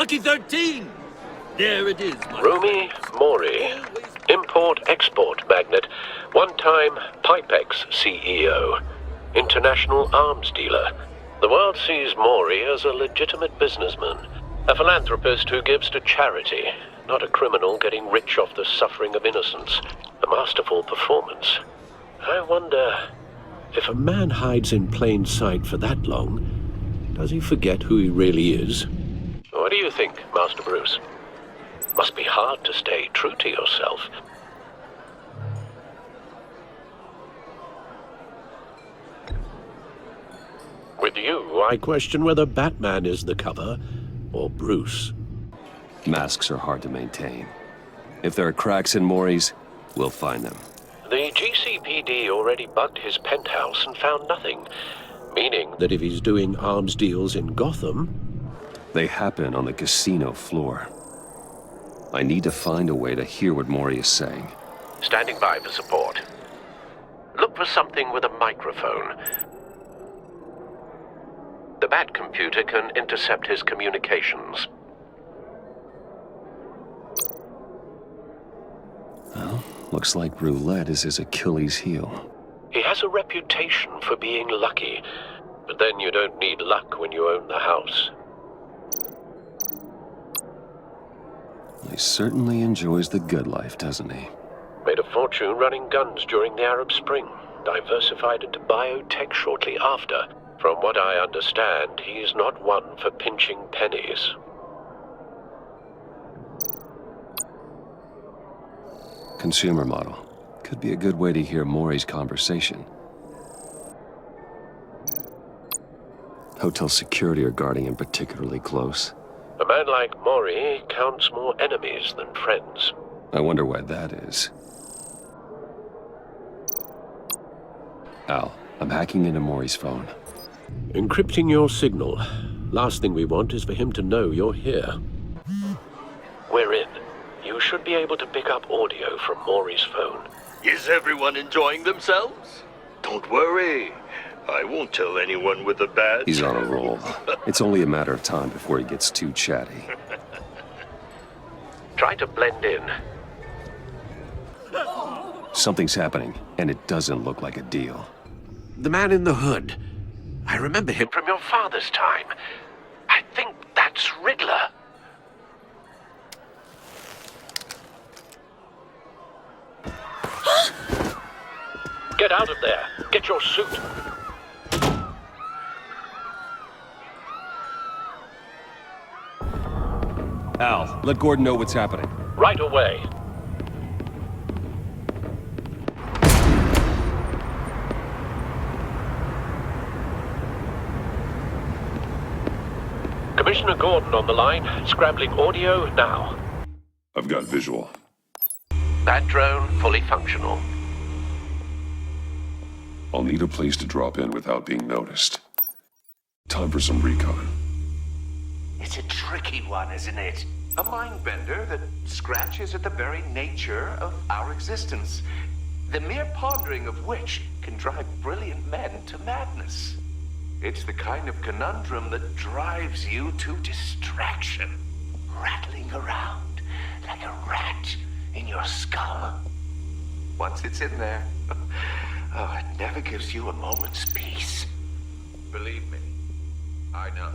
Lucky 13! There it is, my Rumi Mori, import-export magnate, one-time Pipex CEO, international arms dealer. The world sees Mori as a legitimate businessman, a philanthropist who gives to charity, not a criminal getting rich off the suffering of innocence. A masterful performance. I wonder, if a man hides in plain sight for that long, does he forget who he really is? What do you think, Master Bruce? Must be hard to stay true to yourself. With you, I question whether Batman is the cover, or Bruce. Masks are hard to maintain. If there are cracks in Mori's, we'll find them. The GCPD already bugged his penthouse and found nothing, meaning that if he's doing arms deals in Gotham... They happen on the casino floor. I need to find a way to hear what Mori is saying. Standing by for support. Look for something with a microphone. The Bat computer can intercept his communications. Well, looks like roulette is his Achilles heel. He has a reputation for being lucky, but then you don't need luck when you own the house. He certainly enjoys the good life, doesn't he? Made a fortune running guns during the Arab Spring, diversified into biotech shortly after. From what I understand, he's not one for pinching pennies. Consumer model. Could be a good way to hear Mori's conversation. Hotel security are guarding him particularly close. A man like Mori counts more enemies than friends. I wonder why that is. Al, I'm hacking into Mori's phone. Encrypting your signal. Last thing we want is for him to know you're here. We're in. You should be able to pick up audio from Mori's phone. Is everyone enjoying themselves? Don't worry. I won't tell anyone with a badge. He's on a roll. It's only a matter of time before he gets too chatty. Try to blend in. Something's happening, and it doesn't look like a deal. The man in the hood. I remember him from your father's time. I think that's Riddler. Get out of there. Get your suit. Al, let Gordon know what's happening. Right away. Commissioner Gordon on the line, scrambling audio now. I've got visual. Bat drone fully functional. I'll need a place to drop in without being noticed. Time for some recon. It's a tricky one, isn't it? A mind bender that scratches at the very nature of our existence. The mere pondering of which can drive brilliant men to madness. It's the kind of conundrum that drives you to distraction. Rattling around like a rat in your skull. Once it's in there, oh, it never gives you a moment's peace. Believe me, I know.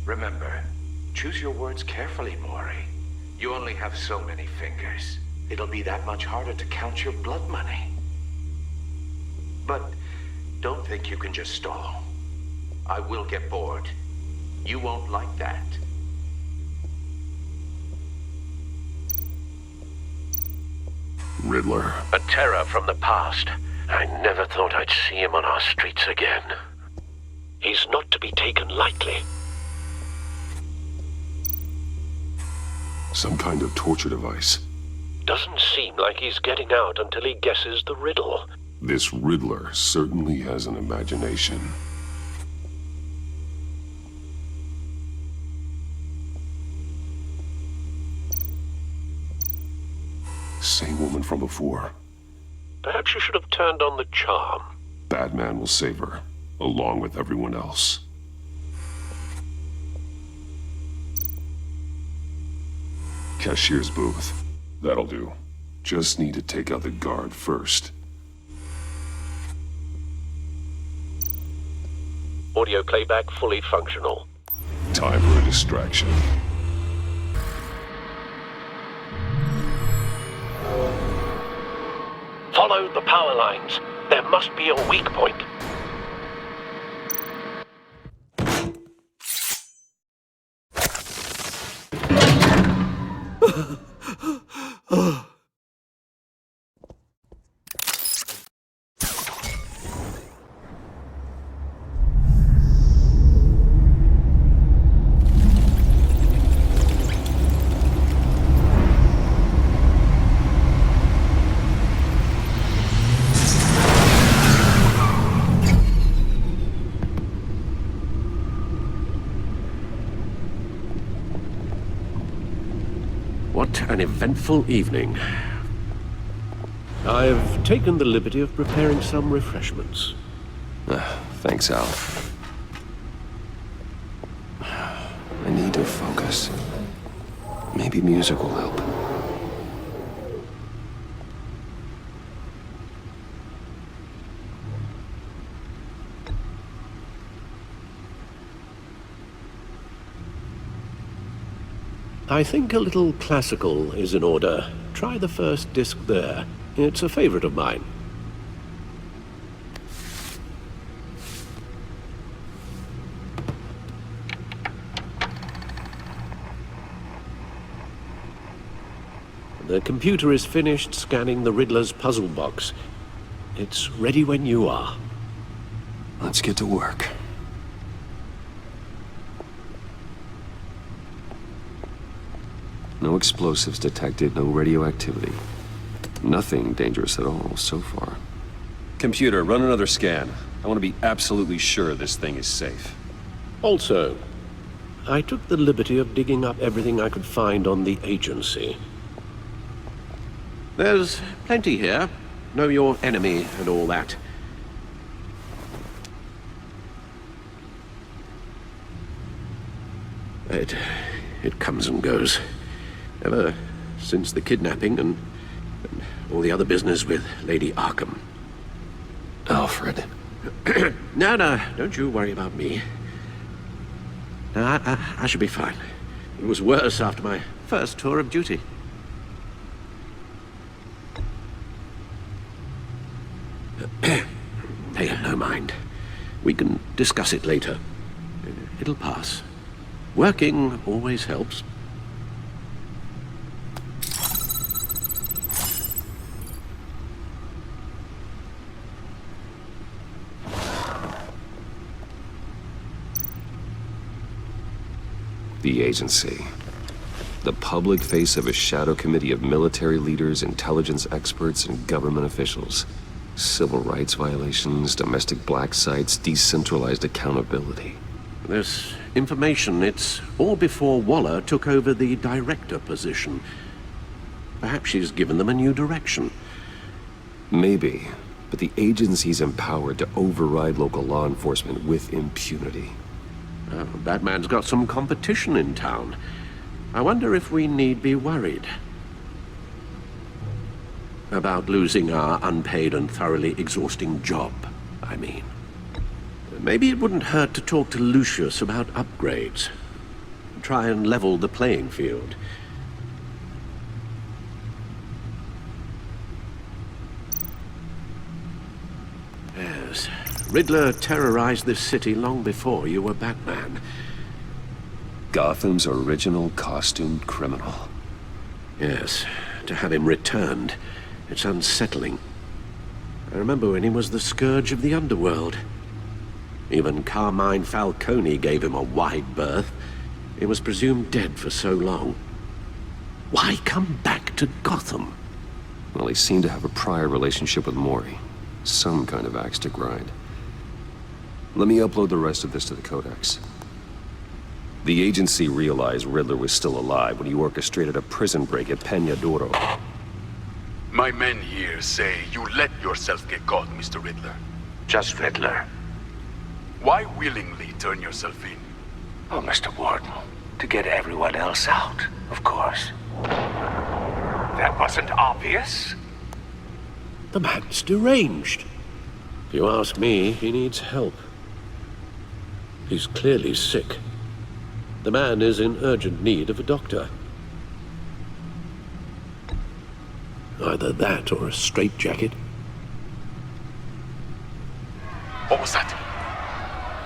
Remember, choose your words carefully, Mori. You only have so many fingers. It'll be that much harder to count your blood money. But don't think you can just stall. I will get bored. You won't like that. Riddler. A terror from the past. I never thought I'd see him on our streets again. He's not to be taken lightly. Some kind of torture device. Doesn't seem like he's getting out until he guesses the riddle. This Riddler certainly has an imagination. Same woman from before. Perhaps you should have turned on the charm. Batman will save her, along with everyone else. Cashier's booth. That'll do. Just need to take out the guard first. Audio playback fully functional. Time for a distraction. Follow the power lines. There must be a weak point. What an eventful evening. I've taken the liberty of preparing some refreshments. Thanks, Al. I need to focus. Maybe music will help. I think a little classical is in order. Try the first disc there. It's a favorite of mine. The computer is finished scanning the Riddler's puzzle box. It's ready when you are. Let's get to work. No explosives detected, no radioactivity. Nothing dangerous at all so far. Computer, run another scan. I want to be absolutely sure this thing is safe. Also, I took the liberty of digging up everything I could find on the agency. There's plenty here. Know your enemy and all that. It comes and goes. Ever since the kidnapping and all the other business with Lady Arkham. Alfred. No, don't you worry about me. No, I should be fine. It was worse after my first tour of duty. Hey, no mind. We can discuss it later. It'll pass. Working always helps. The agency. The public face of a shadow committee of military leaders, intelligence experts, and government officials. Civil rights violations, domestic black sites, decentralized accountability. This information, it's all before Waller took over the director position. Perhaps she's given them a new direction. Maybe, but the agency's empowered to override local law enforcement with impunity. Batman's got some competition in town. I wonder if we need be worried about losing our unpaid and thoroughly exhausting job, I mean. Maybe it wouldn't hurt to talk to Lucius about upgrades. Try and level the playing field. Yes. Riddler terrorized this city long before you were Batman. Gotham's original costumed criminal. Yes, to have him returned, it's unsettling. I remember when he was the scourge of the underworld. Even Carmine Falcone gave him a wide berth. He was presumed dead for so long. Why come back to Gotham? Well, he seemed to have a prior relationship with Mori. Some kind of axe to grind. Let me upload the rest of this to the Codex. The agency realized Riddler was still alive when he orchestrated a prison break at Peñadoro. My men here say you let yourself get caught, Mr. Riddler. Just Riddler. Why willingly turn yourself in? Oh, Mr. Warden, to get everyone else out, of course. That wasn't obvious. The man's deranged. If you ask me, he needs help. He's clearly sick. The man is in urgent need of a doctor. Either that or a straitjacket. What was that?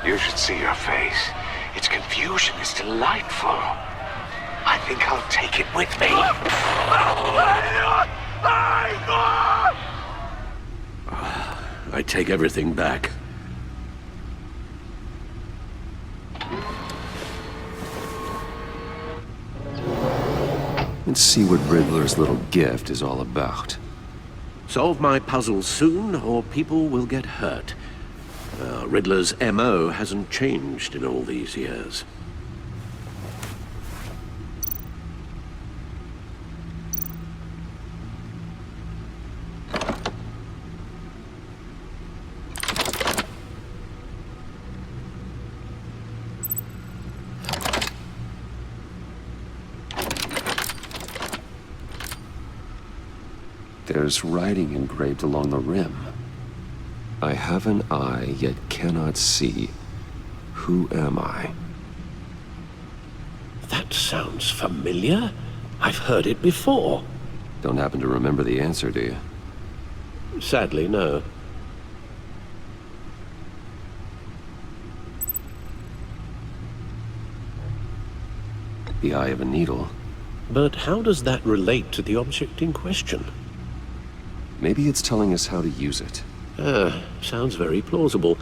You should see your face. Its confusion is delightful. I think I'll take it with me. I take everything back. Let's see what Riddler's little gift is all about. Solve my puzzle soon, or people will get hurt. Riddler's MO hasn't changed in all these years. There's writing engraved along the rim. I have an eye, yet cannot see. Who am I? That sounds familiar. I've heard it before. Don't happen to remember the answer, do you? Sadly, no. The eye of a needle. But how does that relate to the object in question? Maybe it's telling us how to use it. Sounds very plausible.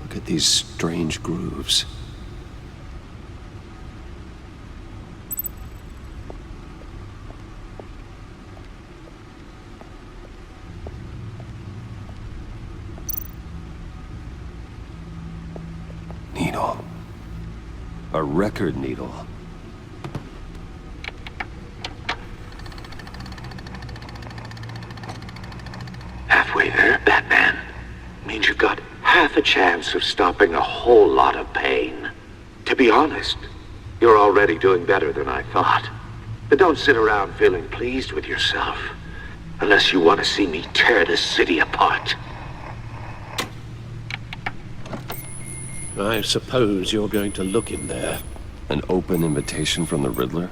Look at these strange grooves. Needle. A record needle. Halfway there, Batman. Means you've got half a chance of stopping a whole lot of pain. To be honest, you're already doing better than I thought. But don't sit around feeling pleased with yourself. Unless you want to see me tear this city apart. I suppose you're going to look in there. An open invitation from the Riddler?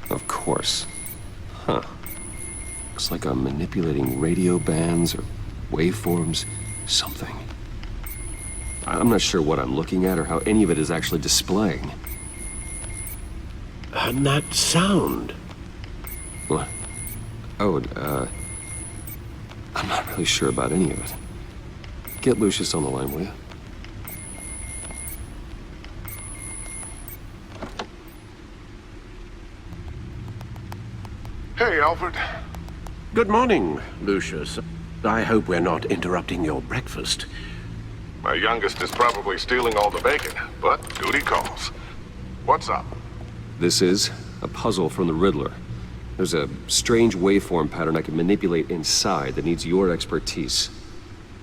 Of course. Huh. Looks like I'm manipulating radio bands or waveforms, something. I'm not sure what I'm looking at or how any of it is actually displaying. And that sound. What? Oh, I'm not really sure about any of it. Get Lucius on the line, will you? Hey, Alfred. Good morning, Lucius. I hope we're not interrupting your breakfast. My youngest is probably stealing all the bacon, but duty calls. What's up? This is a puzzle from the Riddler. There's a strange waveform pattern I can manipulate inside that needs your expertise.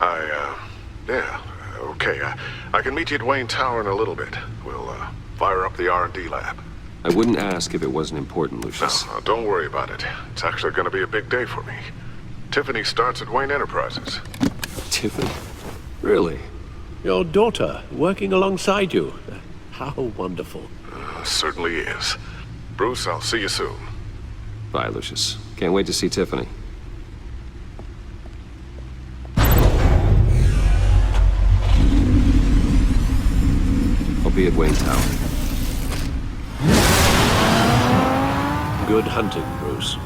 Yeah, okay. I can meet you at Wayne Tower in a little bit. We'll, fire up the R&D lab. I wouldn't ask if it wasn't important, Lucius. No, don't worry about it. It's actually going to be a big day for me. Tiffany starts at Wayne Enterprises. Tiffany? Really? Your daughter, working alongside you. How wonderful. Certainly is. Bruce, I'll see you soon. Bye, Lucius. Can't wait to see Tiffany. I'll be at Wayne Tower. Good hunting, Bruce.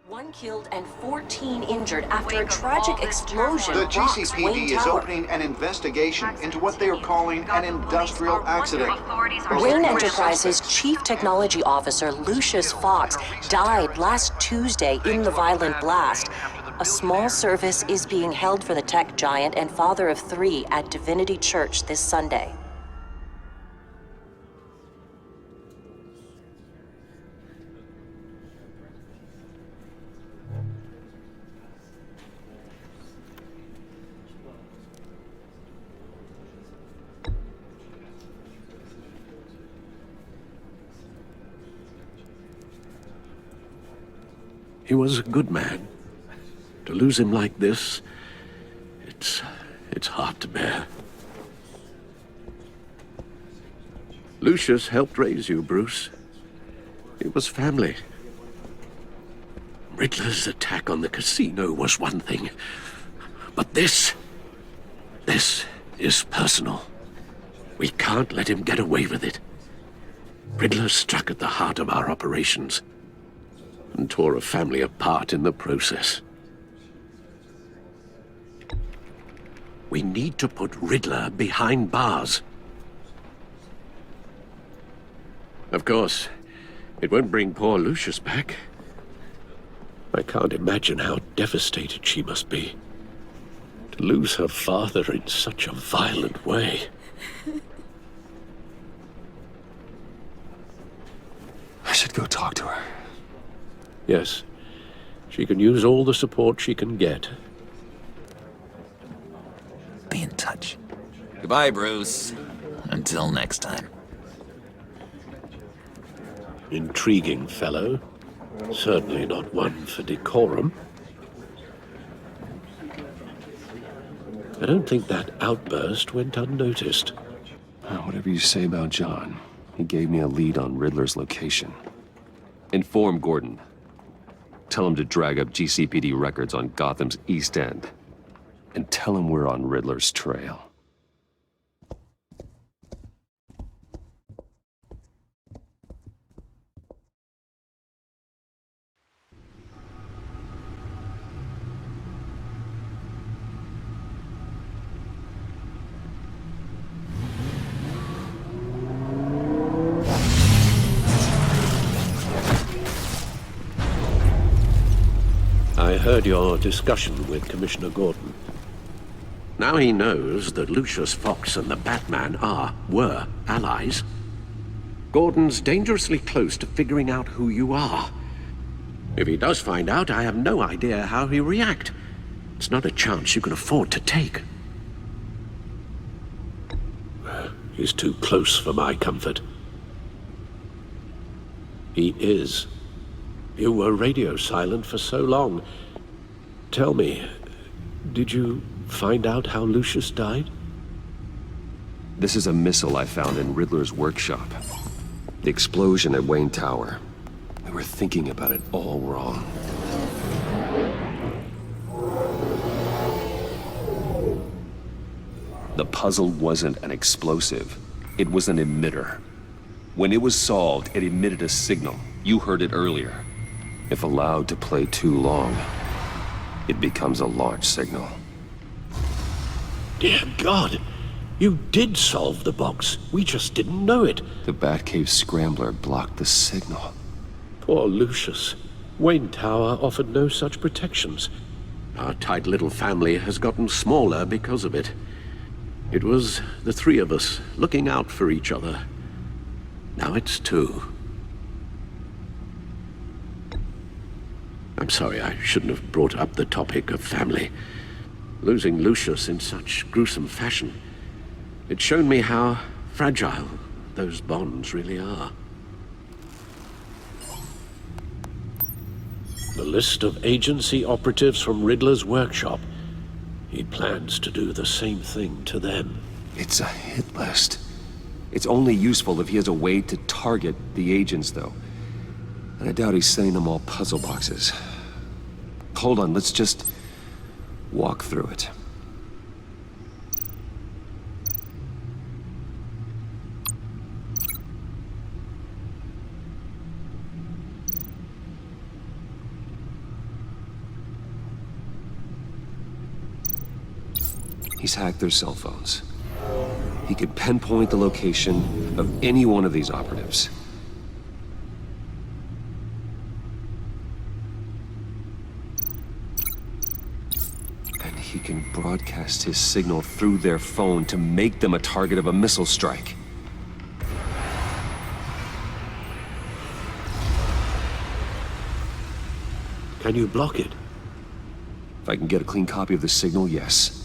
One killed and 14 injured after a tragic explosion. The rocks Wayne GCPD is Tower. opening an investigation into what they are calling an industrial accident. Wayne Enterprises Chief Technology Officer Lucius Fox died last Tuesday in the violent blast. A small service is being held for the tech giant and father of 3 at Divinity Church this Sunday. He was a good man. To lose him like this, it's hard to bear. Lucius helped raise you, Bruce. It was family. Riddler's attack on the casino was one thing, but this is personal. We can't let him get away with it. Riddler struck at the heart of our operations and tore a family apart in the process. We need to put Riddler behind bars. Of course, it won't bring poor Lucius back. I can't imagine how devastated she must be. To lose her father in such a violent way. I should go talk to her. Yes, she can use all the support she can get. Be in touch. Goodbye, Bruce. Until next time. Intriguing fellow. Certainly not one for decorum. I don't think that outburst went unnoticed. Whatever you say about John, he gave me a lead on Riddler's location. Inform Gordon. Tell him to drag up GCPD records on Gotham's East End. And tell him we're on Riddler's trail. I heard your discussion with Commissioner Gordon. Now he knows that Lucius Fox and the Batman were allies. Gordon's dangerously close to figuring out who you are. If he does find out, I have no idea how he'll react. It's not a chance you can afford to take. He's too close for my comfort. He is. You were radio silent for so long. Tell me, did you find out how Lucius died? This is a missile I found in Riddler's workshop. The explosion at Wayne Tower. We were thinking about it all wrong. The puzzle wasn't an explosive. It was an emitter. When it was solved, it emitted a signal. You heard it earlier. If allowed to play too long, it becomes a launch signal. Dear God, you did solve the box. We just didn't know it. The Batcave scrambler blocked the signal. Poor Lucius. Wayne Tower offered no such protections. Our tight little family has gotten smaller because of it. It was the three of us looking out for each other. Now it's two. I'm sorry, I shouldn't have brought up the topic of family. Losing Lucius in such gruesome fashion, it's shown me how fragile those bonds really are. The list of agency operatives from Riddler's workshop. He plans to do the same thing to them. It's a hit list. It's only useful if he has a way to target the agents, though. And I doubt he's sending them all puzzle boxes. Hold on, let's just walk through it. He's hacked their cell phones. He could pinpoint the location of any one of these operatives. And he can broadcast his signal through their phone to make them a target of a missile strike. Can you block it? If I can get a clean copy of the signal, yes.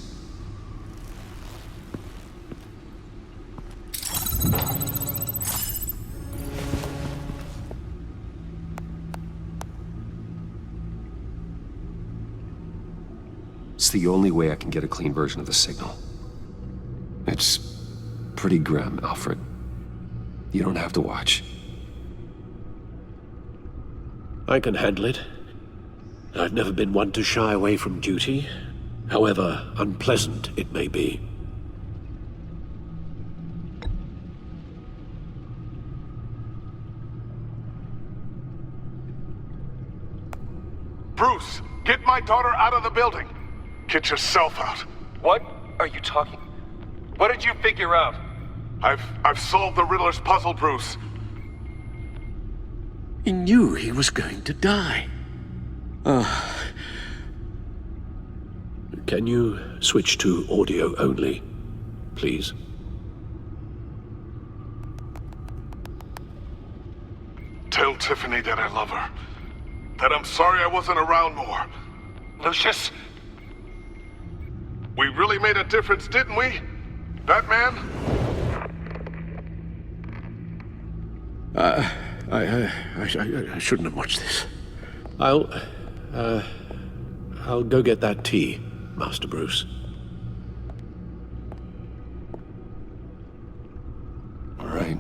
It's the only way I can get a clean version of the signal. It's pretty grim, Alfred. You don't have to watch. I can handle it. I've never been one to shy away from duty, however unpleasant it may be. Bruce, get my daughter out of the building. Get yourself out. What are you talking? What did you figure out? I've solved the Riddler's puzzle, Bruce. He knew he was going to die. Can you switch to audio only, please? Tell Tiffany that I love her. That I'm sorry I wasn't around more. Lucius? We really made a difference, didn't we? Batman? I shouldn't have watched this. I'll go get that tea, Master Bruce. All right.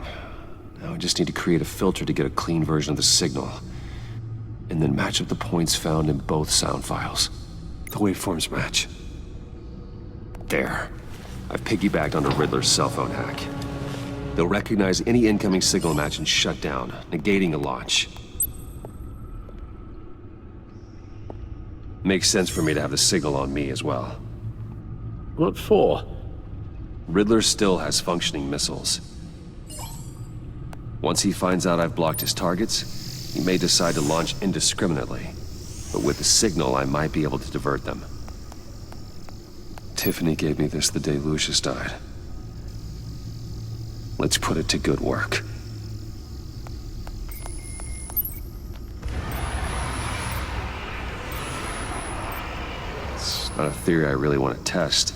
Now I just need to create a filter to get a clean version of the signal. And then match up the points found in both sound files. The waveforms match. There. I've piggybacked onto Riddler's cell phone hack. They'll recognize any incoming signal match and shut down, negating a launch. Makes sense for me to have the signal on me as well. What for? Riddler still has functioning missiles. Once he finds out I've blocked his targets, he may decide to launch indiscriminately. But with the signal, I might be able to divert them. Tiffany gave me this the day Lucius died. Let's put it to good work. It's not a theory I really want to test.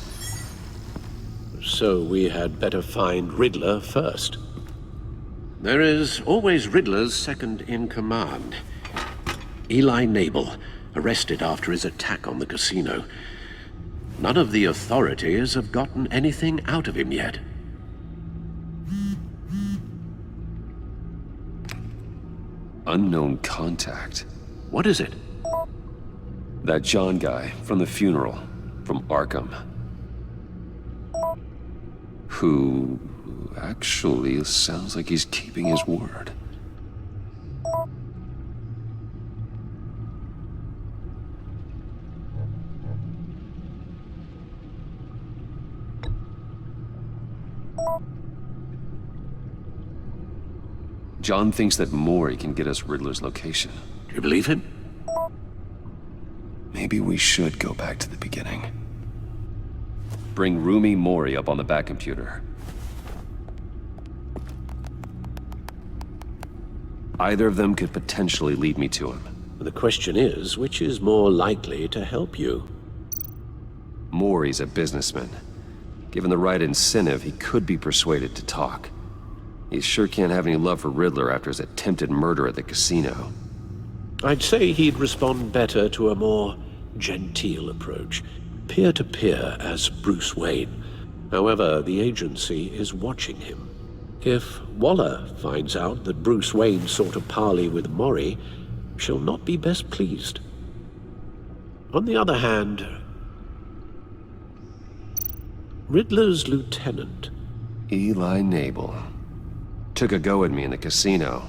So we had better find Riddler first. There is always Riddler's second-in-command. Eli Nabel, arrested after his attack on the casino. None of the authorities have gotten anything out of him yet. Unknown contact. What is it? That John guy from the funeral, from Arkham. Who actually sounds like he's keeping his word. John thinks that Mori can get us Riddler's location. Do you believe him? Maybe we should go back to the beginning. Bring Rumi Mori up on the back computer. Either of them could potentially lead me to him. The question is, which is more likely to help you? Mori's a businessman. Given the right incentive, he could be persuaded to talk. He sure can't have any love for Riddler after his attempted murder at the casino. I'd say he'd respond better to a more genteel approach. Peer-to-peer as Bruce Wayne. However, the agency is watching him. If Waller finds out that Bruce Wayne sought a parley with Mori, she'll not be best pleased. On the other hand, Riddler's lieutenant, Eli Nabel, took a go at me in the casino.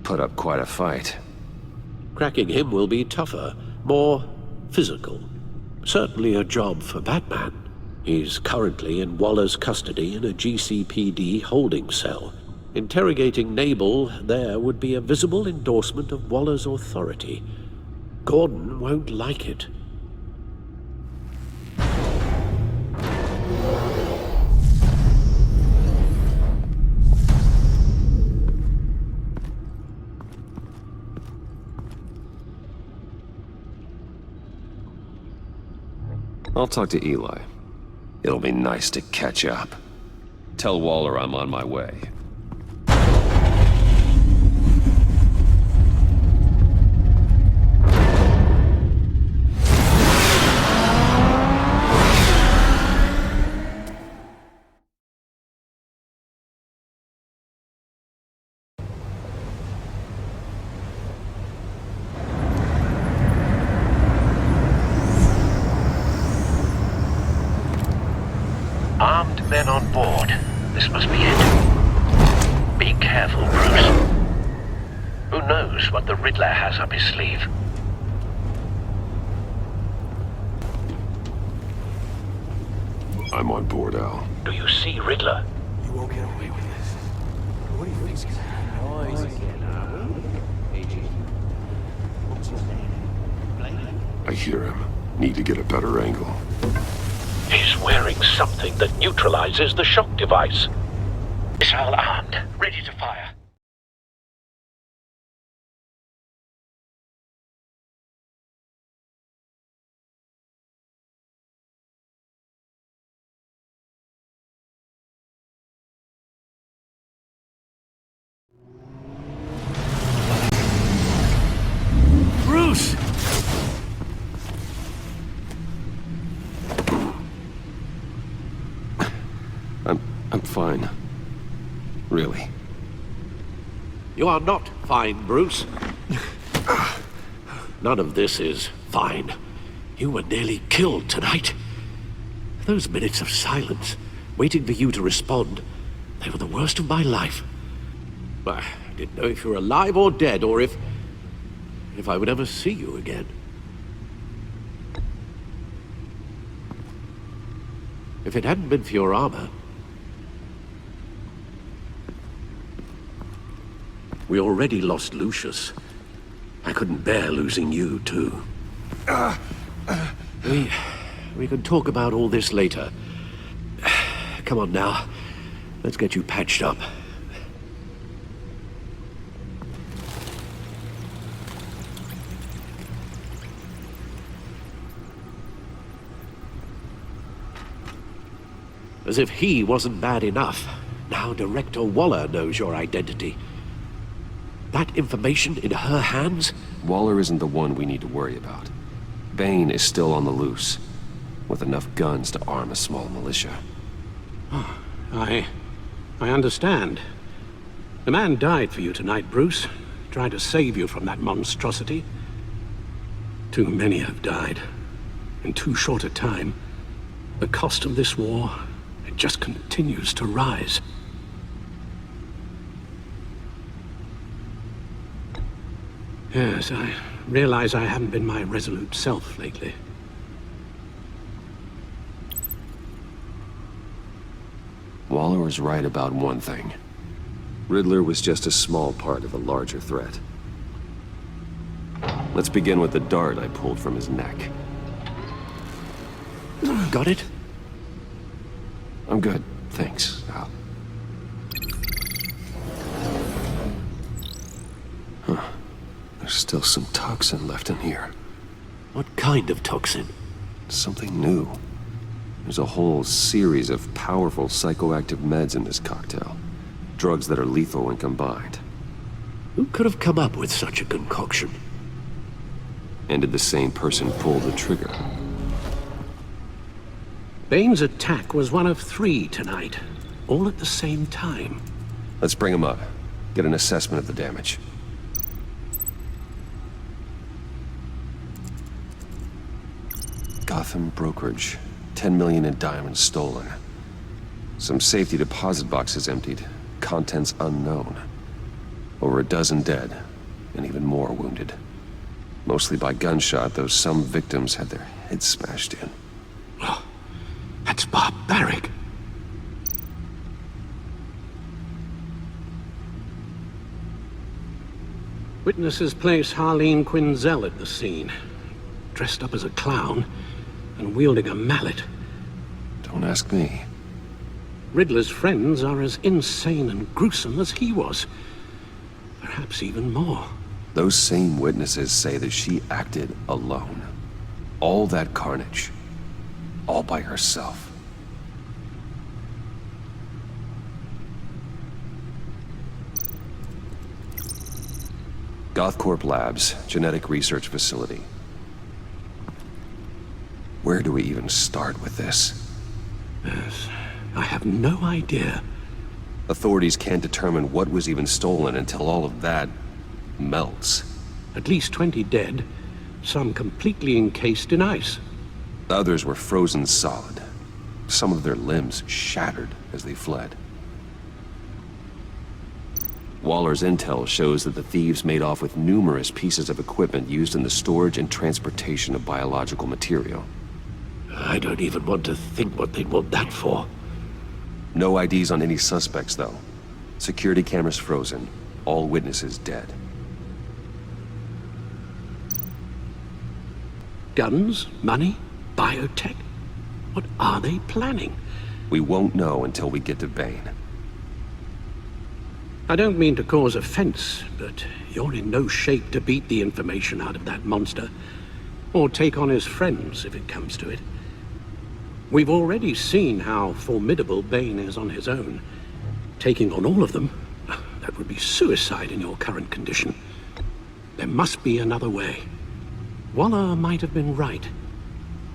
Put up quite a fight. Cracking him will be tougher, more physical. Certainly a job for Batman. He's currently in Waller's custody in a GCPD holding cell. Interrogating Nabel there would be a visible endorsement of Waller's authority. Gordon won't like it. I'll talk to Eli. It'll be nice to catch up. Tell Waller I'm on my way. knows what the Riddler has up his sleeve? I'm on board, Al. Do you see Riddler? You won't get away with this. What do you think's gonna happen? I hear him. Need to get a better angle. He's wearing something that neutralizes the shock device. Missile armed, ready to fire. Bruce! I'm fine. Really. You are not fine, Bruce. None of this is fine. You were nearly killed tonight. Those minutes of silence, waiting for you to respond, they were the worst of my life. I didn't know if you were alive or dead, or if I would ever see you again. If it hadn't been for your armor... We already lost Lucius. I couldn't bear losing you, too. We can talk about all this later. Come on now. Let's get you patched up. As if he wasn't bad enough. Now Director Waller knows your identity. That information in her hands? Waller isn't the one we need to worry about. Bane is still on the loose, with enough guns to arm a small militia. Oh, I understand. The man died for you tonight, Bruce. Tried to save you from that monstrosity. Too many have died. In too short a time. The cost of this war, it just continues to rise. Yes, I realize I haven't been my resolute self lately. Waller was right about one thing. Riddler was just a small part of a larger threat. Let's begin with the dart I pulled from his neck. Got it? I'm good, thanks, Al. Huh. There's still some toxin left in here. What kind of toxin? Something new. There's a whole series of powerful psychoactive meds in this cocktail. Drugs that are lethal when combined. Who could have come up with such a concoction? And did the same person pull the trigger? Bane's attack was one of 3 tonight, all at the same time. Let's bring him up. Get an assessment of the damage. Gotham brokerage. 10 million in diamonds stolen. Some safety deposit boxes emptied. Contents unknown. Over a dozen dead, and even more wounded. Mostly by gunshot, though some victims had their heads smashed in. Oh, that's barbaric. Witnesses place Harleen Quinzel at the scene. Dressed up as a clown and wielding a mallet. Don't ask me. Riddler's friends are as insane and gruesome as he was. Perhaps even more. Those same witnesses say that she acted alone. All that carnage. All by herself. Gothcorp Labs, genetic research facility. Where do we even start with this? Yes, I have no idea. Authorities can't determine what was even stolen until all of that melts. At least 20 dead, some completely encased in ice. Others were frozen solid. Some of their limbs shattered as they fled. Waller's intel shows that the thieves made off with numerous pieces of equipment used in the storage and transportation of biological material. I don't even want to think what they'd want that for. No IDs on any suspects, though. Security cameras frozen. All witnesses dead. Guns? Money? Biotech? What are they planning? We won't know until we get to Bane. I don't mean to cause offense, but you're in no shape to beat the information out of that monster. Or take on his friends, if it comes to it. We've already seen how formidable Bane is on his own. Taking on all of them, that would be suicide in your current condition. There must be another way. Waller might have been right.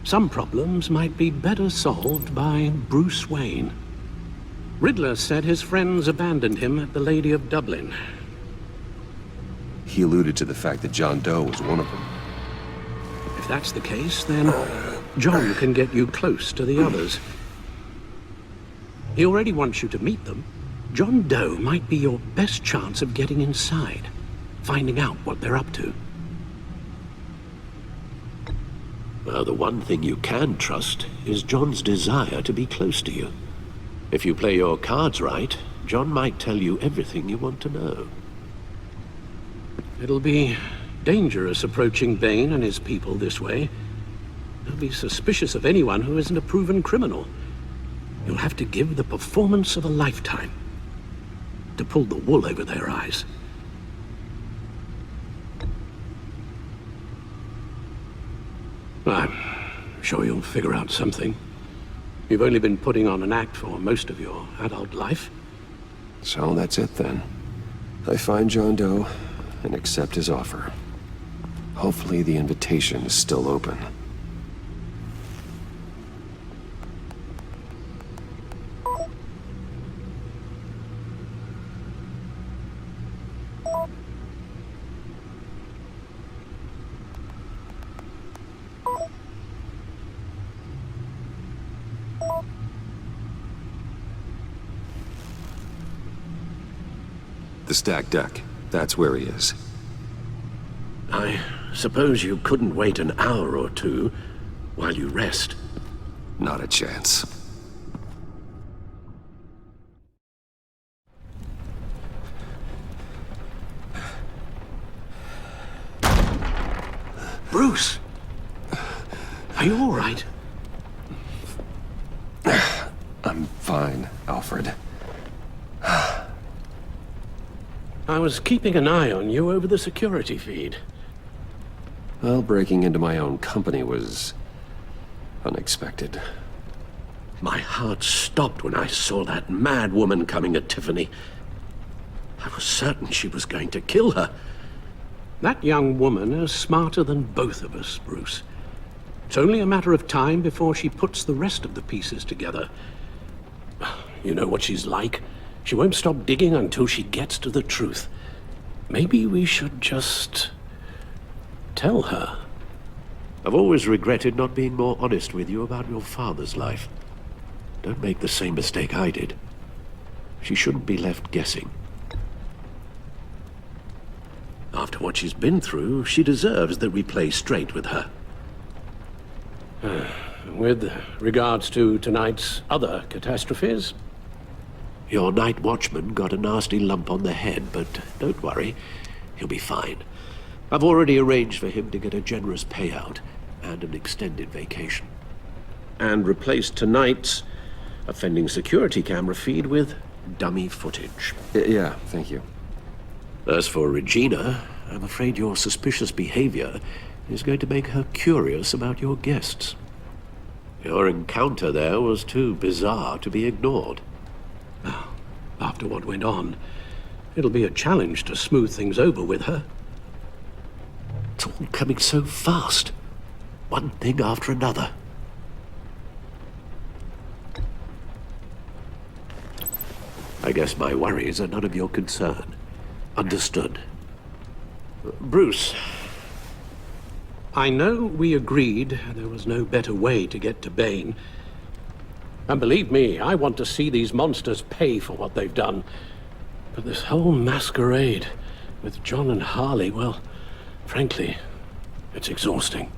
Some problems might be better solved by Bruce Wayne. Riddler said his friends abandoned him at the Lady of Dublin. He alluded to the fact that John Doe was one of them. If that's the case, then John can get you close to the others. He already wants you to meet them. John Doe might be your best chance of getting inside, finding out what they're up to. Well, the one thing you can trust is John's desire to be close to you. If you play your cards right, John might tell you everything you want to know. It'll be dangerous approaching Bane and his people this way. They'll be suspicious of anyone who isn't a proven criminal. You'll have to give the performance of a lifetime to pull the wool over their eyes. I'm sure you'll figure out something. You've only been putting on an act for most of your adult life. So that's it then. I find John Doe and accept his offer. Hopefully the invitation is still open. The stacked deck. That's where he is. I suppose you couldn't wait an hour or two while you rest. Not a chance. Bruce! Are you all right? I'm fine, Alfred. I was keeping an eye on you over the security feed. Well, breaking into my own company was unexpected. My heart stopped when I saw that mad woman coming at Tiffany. I was certain she was going to kill her. That young woman is smarter than both of us, Bruce. It's only a matter of time before she puts the rest of the pieces together. You know what she's like. She won't stop digging until she gets to the truth. Maybe we should just tell her. I've always regretted not being more honest with you about your father's life. Don't make the same mistake I did. She shouldn't be left guessing. After what she's been through, she deserves that we play straight with her. With regards to tonight's other catastrophes, your night watchman got a nasty lump on the head, but don't worry, he'll be fine. I've already arranged for him to get a generous payout and an extended vacation. And replaced tonight's offending security camera feed with dummy footage. Yeah, thank you. As for Regina, I'm afraid your suspicious behavior is going to make her curious about your guests. Your encounter there was too bizarre to be ignored. Now, after what went on, it'll be a challenge to smooth things over with her. It's all coming so fast. One thing after another. I guess my worries are none of your concern. Understood. Bruce, I know we agreed there was no better way to get to Bane. And believe me, I want to see these monsters pay for what they've done. But this whole masquerade with John and Harley, well, frankly, it's exhausting.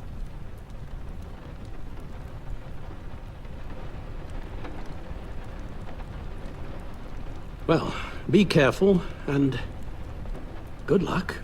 Well, be careful, and good luck.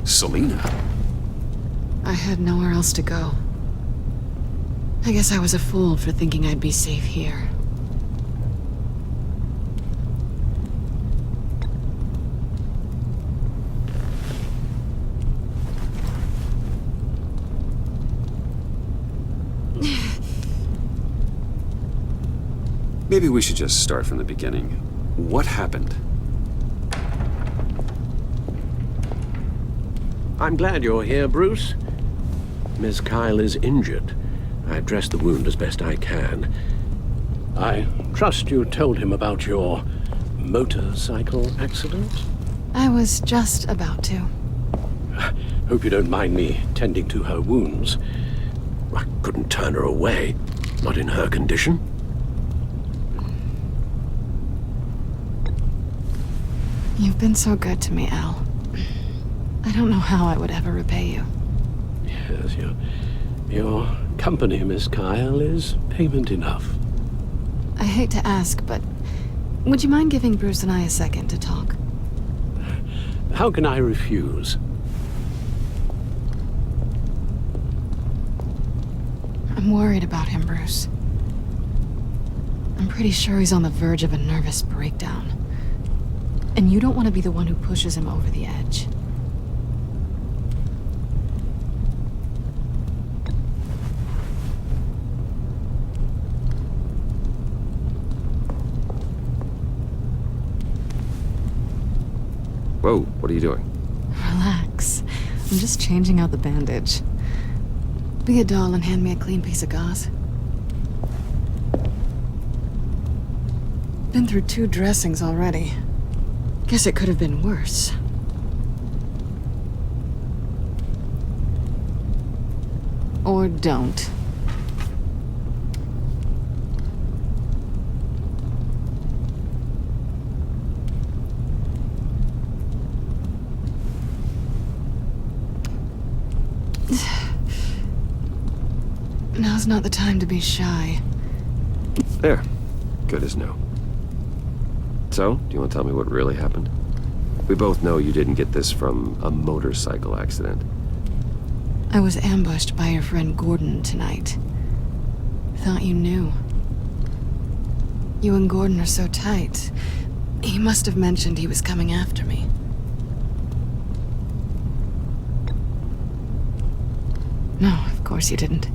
Selina? I had nowhere else to go. I guess I was a fool for thinking I'd be safe here. Maybe we should just start from the beginning. What happened? I'm glad you're here, Bruce. Miss Kyle is injured. I've dressed the wound as best I can. I trust you told him about your motorcycle accident? I was just about to. Hope you don't mind me tending to her wounds. I couldn't turn her away, not in her condition. You've been so good to me, Al. I don't know how I would ever repay you. Yes, your company, Miss Kyle, is payment enough. I hate to ask, but would you mind giving Bruce and I a second to talk? How can I refuse? I'm worried about him, Bruce. I'm pretty sure he's on the verge of a nervous breakdown. And you don't want to be the one who pushes him over the edge. Whoa, what are you doing? Relax. I'm just changing out the bandage. Be a doll and hand me a clean piece of gauze. Been through 2 dressings already. Guess it could have been worse. Or don't. Now's not the time to be shy. There. Good as no. So, do you want to tell me what really happened? We both know you didn't get this from a motorcycle accident. I was ambushed by your friend Gordon tonight. Thought you knew. You and Gordon are so tight. He must have mentioned he was coming after me. No, of course you didn't.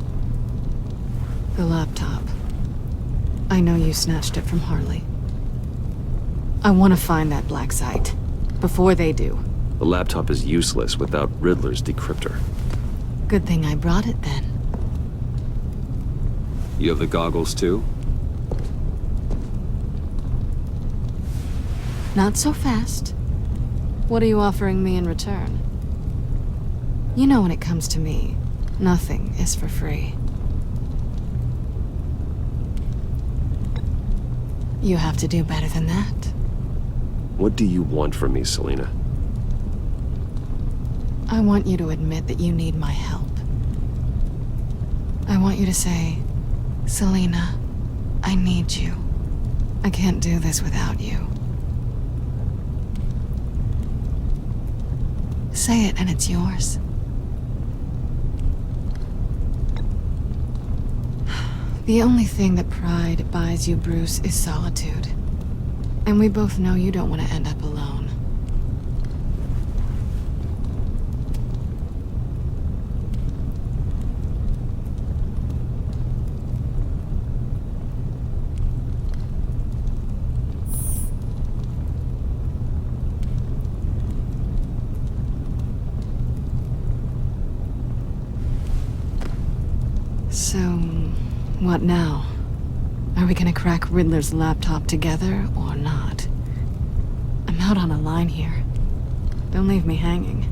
The laptop. I know you snatched it from Harley. I want to find that black site. Before they do. The laptop is useless without Riddler's decryptor. Good thing I brought it then. You have the goggles too? Not so fast. What are you offering me in return? You know when it comes to me, nothing is for free. You have to do better than that. What do you want from me, Selina? I want you to admit that you need my help. I want you to say, Selina, I need you. I can't do this without you. Say it and it's yours. The only thing that pride buys you, Bruce, is solitude. And we both know you don't want to end up alone. What now? Are we gonna crack Riddler's laptop together or not? I'm out on a line here. Don't leave me hanging.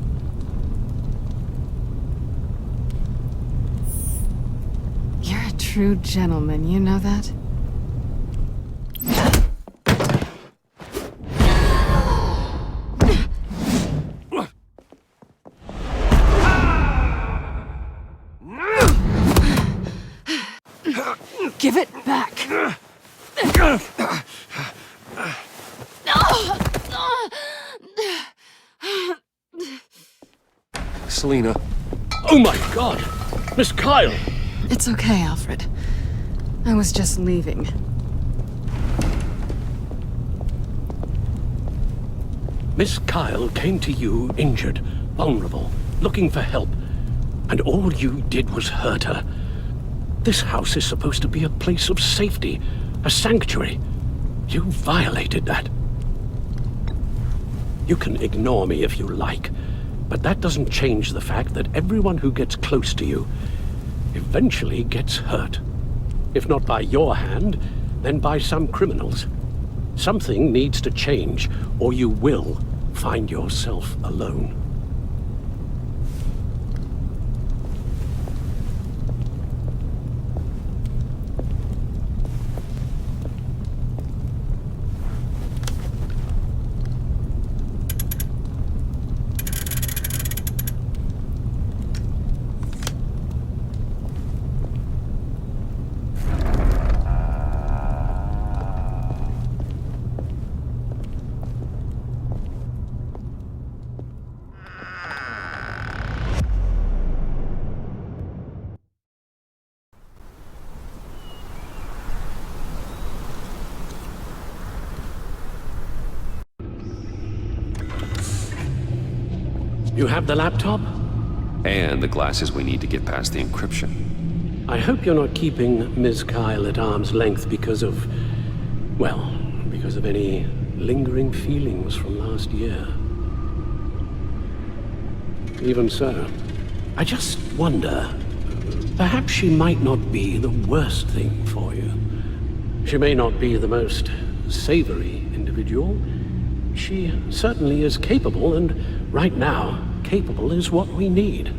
You're a true gentleman, you know that? Give it back! Selina. Oh my God! Miss Kyle! It's okay, Alfred. I was just leaving. Miss Kyle came to you injured, vulnerable, looking for help. And all you did was hurt her. This house is supposed to be a place of safety, a sanctuary. You violated that. You can ignore me if you like, but that doesn't change the fact that everyone who gets close to you eventually gets hurt. If not by your hand, then by some criminals. Something needs to change, or you will find yourself alone. You have the laptop? And the glasses we need to get past the encryption. I hope you're not keeping Ms. Kyle at arm's length because of... well, because of any lingering feelings from last year. Even so, I just wonder, perhaps she might not be the worst thing for you. She may not be the most savory individual. She certainly is capable, and right now, capable is what we need.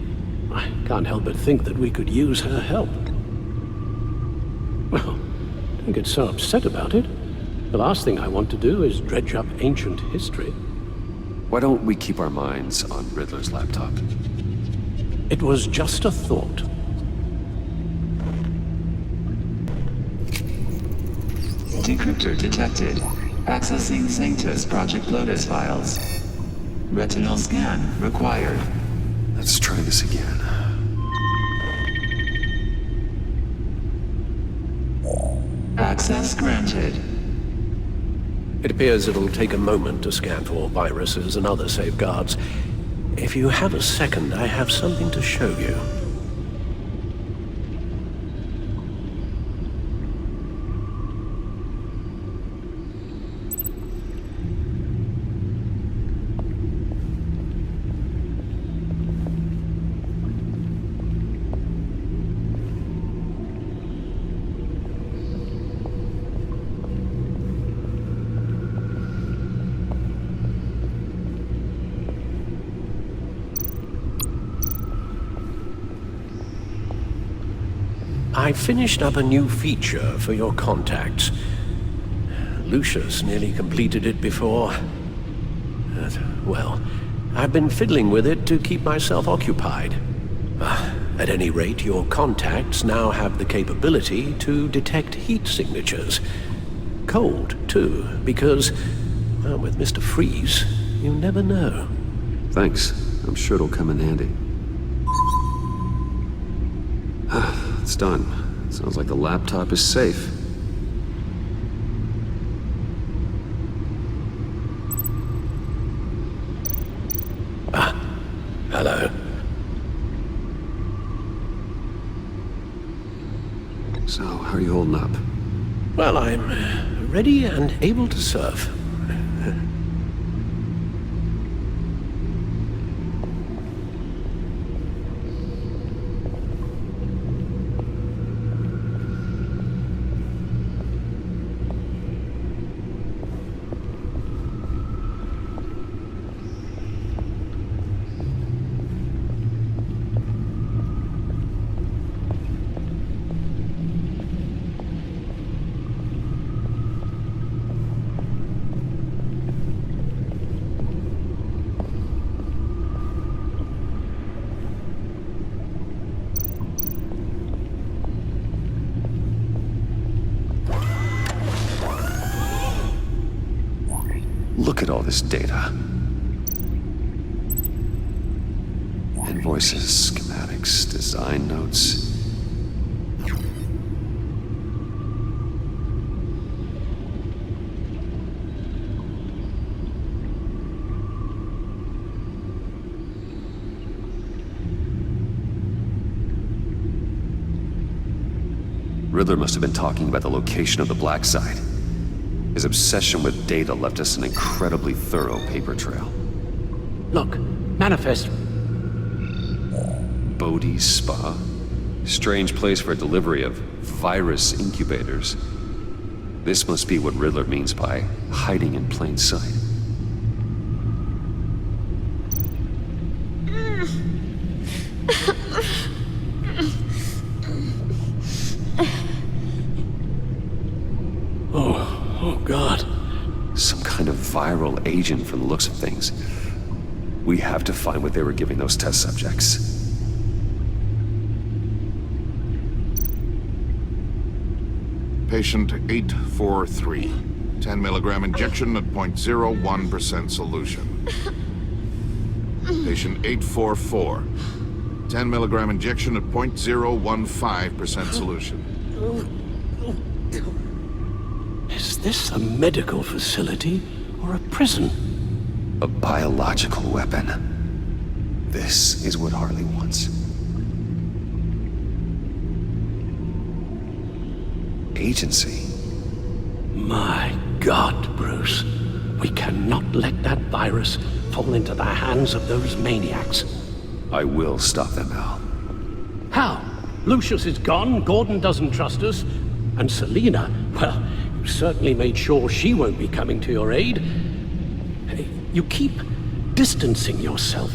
I can't help but think that we could use her help. Well, don't get so upset about it. The last thing I want to do is dredge up ancient history. Why don't we keep our minds on Riddler's laptop? It was just a thought. Decryptor detected. Accessing Sanctus Project Lotus files. Retinal scan required. Let's try this again. Access granted. It appears it'll take a moment to scan for viruses and other safeguards. If you have a second, I have something to show you. I finished up a new feature for your contacts. Lucius nearly completed it before. Well, I've been fiddling with it to keep myself occupied. At any rate, your contacts now have the capability to detect heat signatures. Cold, too, because, well, with Mr. Freeze, you never know. Thanks. I'm sure it'll come in handy. It's done. Sounds like the laptop is safe. Hello. So, how are you holding up? Well, I'm ready and able to serve. Look at all this data. Invoices, schematics, design notes. Riddler must have been talking about the location of the black site. His obsession with data left us an incredibly thorough paper trail. Look, manifest. Bodhi's Spa? Strange place for delivery of virus incubators. This must be what Riddler means by hiding in plain sight. Oh, God. Some kind of viral agent from the looks of things. We have to find what they were giving those test subjects. Patient 843. 10 milligram injection at 0.01% solution. Patient 844. 10 milligram injection at 0.015% solution. Is this a medical facility or a prison? A biological weapon. This is what Harley wants. Agency. My God, Bruce. We cannot let that virus fall into the hands of those maniacs. I will stop them, Al. How? Lucius is gone, Gordon doesn't trust us, and Selina, well, you certainly made sure she won't be coming to your aid. You keep distancing yourself.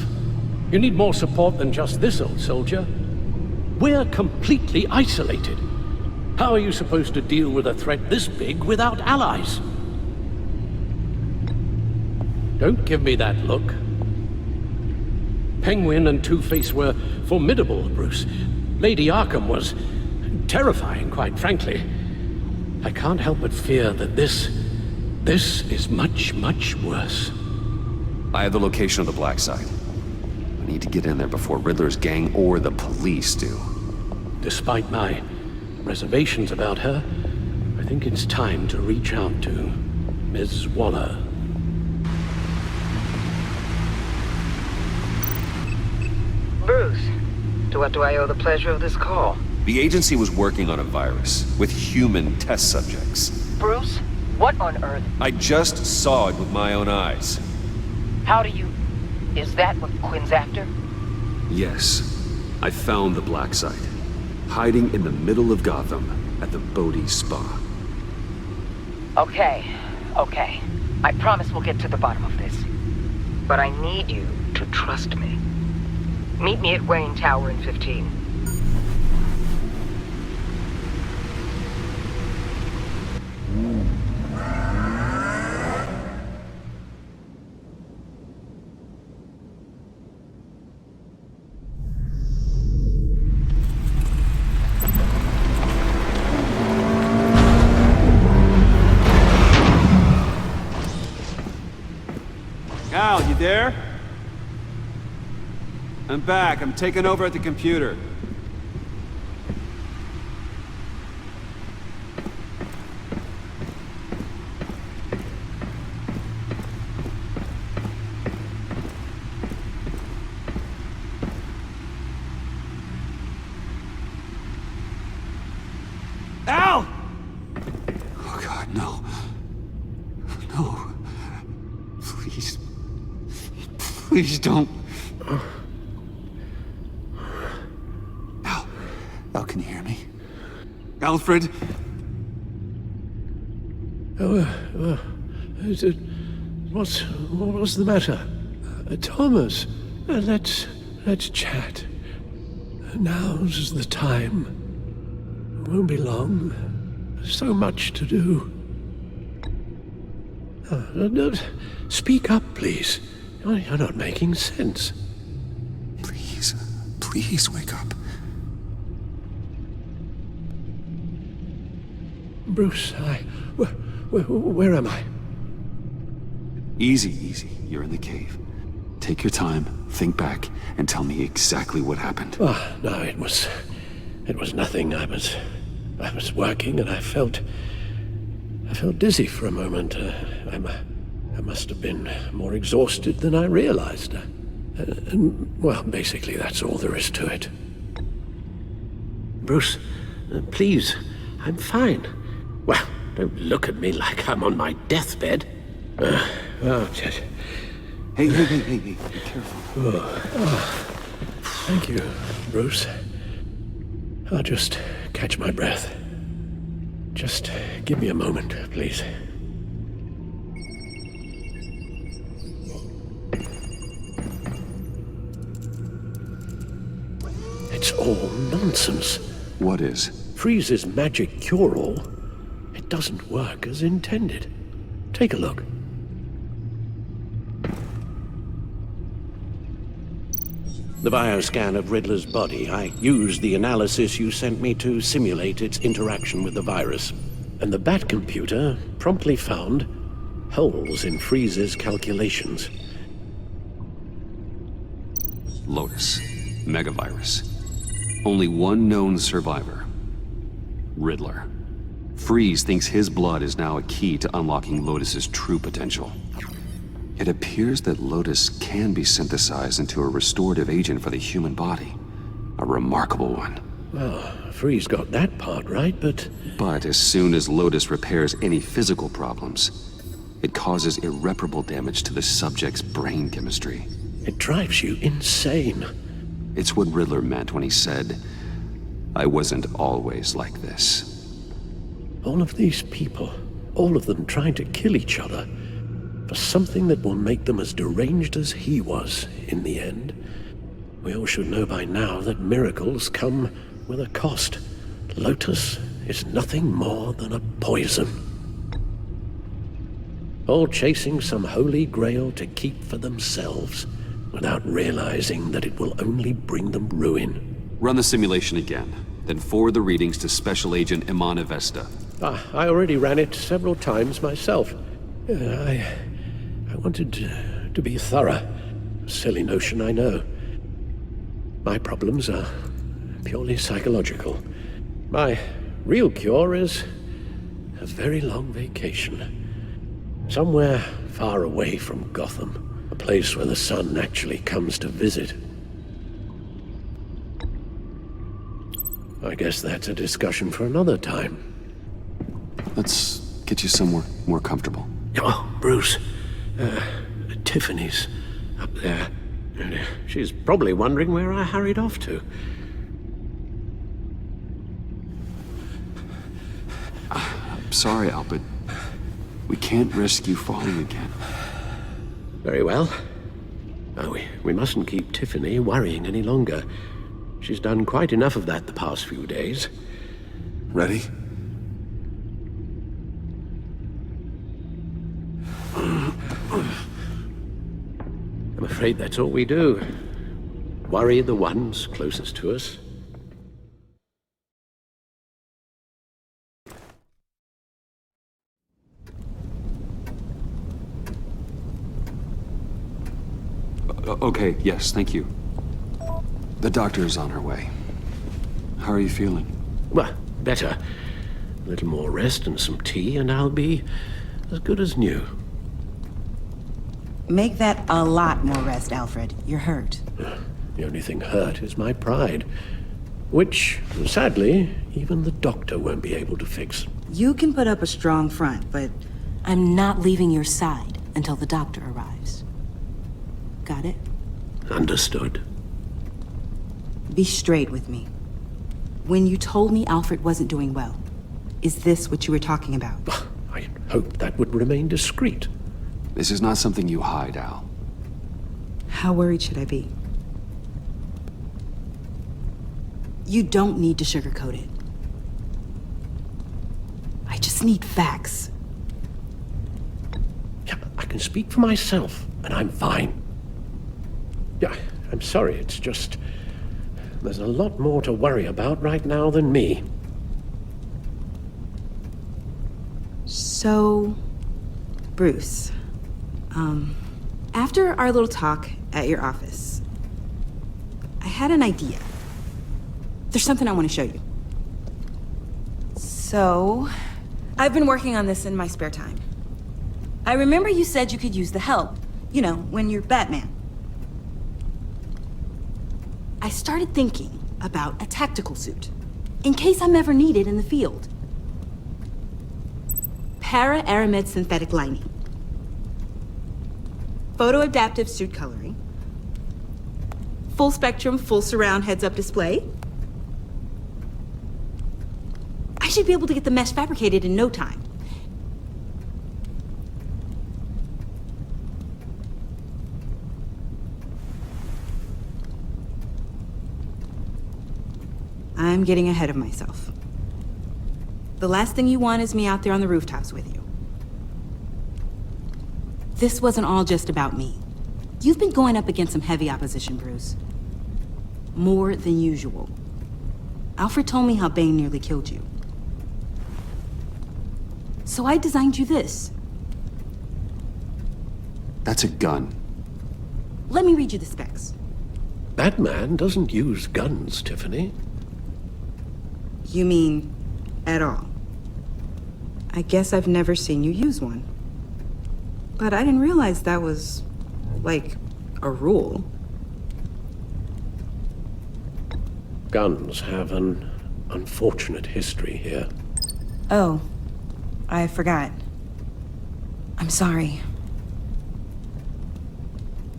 You need more support than just this old soldier. We're completely isolated. How are you supposed to deal with a threat this big without allies? Don't give me that look. Penguin and Two-Face were formidable, Bruce. Lady Arkham was terrifying, quite frankly. I can't help but fear that this is much, much worse. I have the location of the black site. I need to get in there before Riddler's gang or the police do. Despite my reservations about her, I think it's time to reach out to Ms. Waller. Bruce, to what do I owe the pleasure of this call? The agency was working on a virus with human test subjects. Bruce, what on earth? I just saw it with my own eyes. How do you... Is that what Quinn's after? Yes. I found the black site. Hiding in the middle of Gotham at the Bodhi Spa. Okay. I promise we'll get to the bottom of this. But I need you to trust me. Meet me at Wayne Tower in 15. Al, you there? I'm back. I'm taking over at the computer. Al! Oh God, no. No. Please. Please don't. Al, can you hear me? Alfred? What's the matter? Thomas, let's chat. Now's the time. It won't be long. So much to do. Speak up, please. You're not making sense. Please wake up. Bruce, where am I? Easy, easy. You're in the cave. Take your time, think back, and tell me exactly what happened. Oh, no, it was nothing. I was working and I felt dizzy for a moment. I must have been more exhausted than I realized. Well, basically, that's all there is to it. Bruce, please, I'm fine. Well, don't look at me like I'm on my deathbed. Just... Hey, be careful. Thank you, Bruce. I'll just catch my breath. Just give me a moment, please. It's all nonsense. What is? Freeze's magic cure-all. It doesn't work as intended. Take a look. The bioscan of Riddler's body. I used the analysis you sent me to simulate its interaction with the virus. And the Bat computer promptly found holes in Freeze's calculations. Lotus. Megavirus. Only one known survivor. Riddler. Freeze thinks his blood is now a key to unlocking Lotus's true potential. It appears that Lotus can be synthesized into a restorative agent for the human body. A remarkable one. Well, Freeze got that part right, but... But as soon as Lotus repairs any physical problems, it causes irreparable damage to the subject's brain chemistry. It drives you insane. It's what Riddler meant when he said, "I wasn't always like this." All of these people, all of them trying to kill each other, for something that will make them as deranged as he was in the end. We all should know by now that miracles come with a cost. Lotus is nothing more than a poison. All chasing some holy grail to keep for themselves, without realizing that it will only bring them ruin. Run the simulation again, then forward the readings to Special Agent Imana Vesta. I already ran it several times myself. I wanted to be thorough. Silly notion, I know. My problems are purely psychological. My real cure is a very long vacation. Somewhere far away from Gotham. A place where the sun actually comes to visit. I guess that's a discussion for another time. Let's get you somewhere more comfortable. Oh, Bruce. Tiffany's up there. She's probably wondering where I hurried off to. I'm sorry, Al, but we can't risk you falling again. Very well. Oh, we mustn't keep Tiffany worrying any longer. She's done quite enough of that the past few days. Ready? I'm afraid that's all we do. Worry the ones closest to us. Okay, yes, thank you. The doctor's on her way. How are you feeling? Well, better. A little more rest and some tea, and I'll be as good as new. Make that a lot more rest, Alfred. You're hurt. The only thing hurt is my pride. Which, sadly, even the doctor won't be able to fix. You can put up a strong front, but I'm not leaving your side until the doctor arrives. Got it? Understood. Be straight with me. When you told me Alfred wasn't doing well, is this what you were talking about? I hoped that would remain discreet. This is not something you hide, Al. How worried should I be? You don't need to sugarcoat it. I just need facts. Yeah, I can speak for myself, and I'm fine. Yeah, I'm sorry, it's just... there's a lot more to worry about right now than me. So... Bruce, After our little talk at your office, I had an idea. There's something I want to show you. So, I've been working on this in my spare time. I remember you said you could use the help, you know, when you're Batman. I started thinking about a tactical suit, in case I'm ever needed in the field. Para-aramid synthetic lining. Photo-adaptive suit coloring. Full spectrum, full surround heads-up display. I should be able to get the mesh fabricated in no time. I'm getting ahead of myself. The last thing you want is me out there on the rooftops with you. This wasn't all just about me. You've been going up against some heavy opposition, Bruce. More than usual. Alfred told me how Bane nearly killed you. So I designed you this. That's a gun. Let me read you the specs. Batman doesn't use guns, Tiffany. You mean, at all? I guess I've never seen you use one. But I didn't realize that was, like, a rule. Guns have an unfortunate history here. Oh, I forgot. I'm sorry.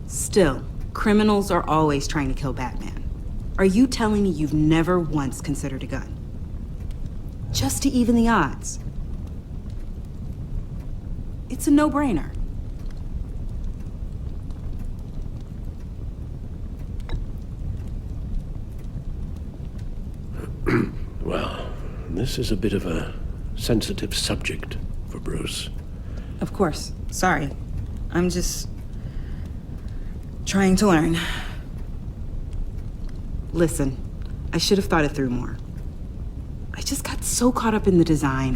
Still, criminals are always trying to kill Batman. Are you telling me you've never once considered a gun? Just to even the odds. It's a no-brainer. Well, this is a bit of a sensitive subject for Bruce. Of course. Sorry. I'm just trying to learn. Listen, I should have thought it through more. I just got so caught up in the design,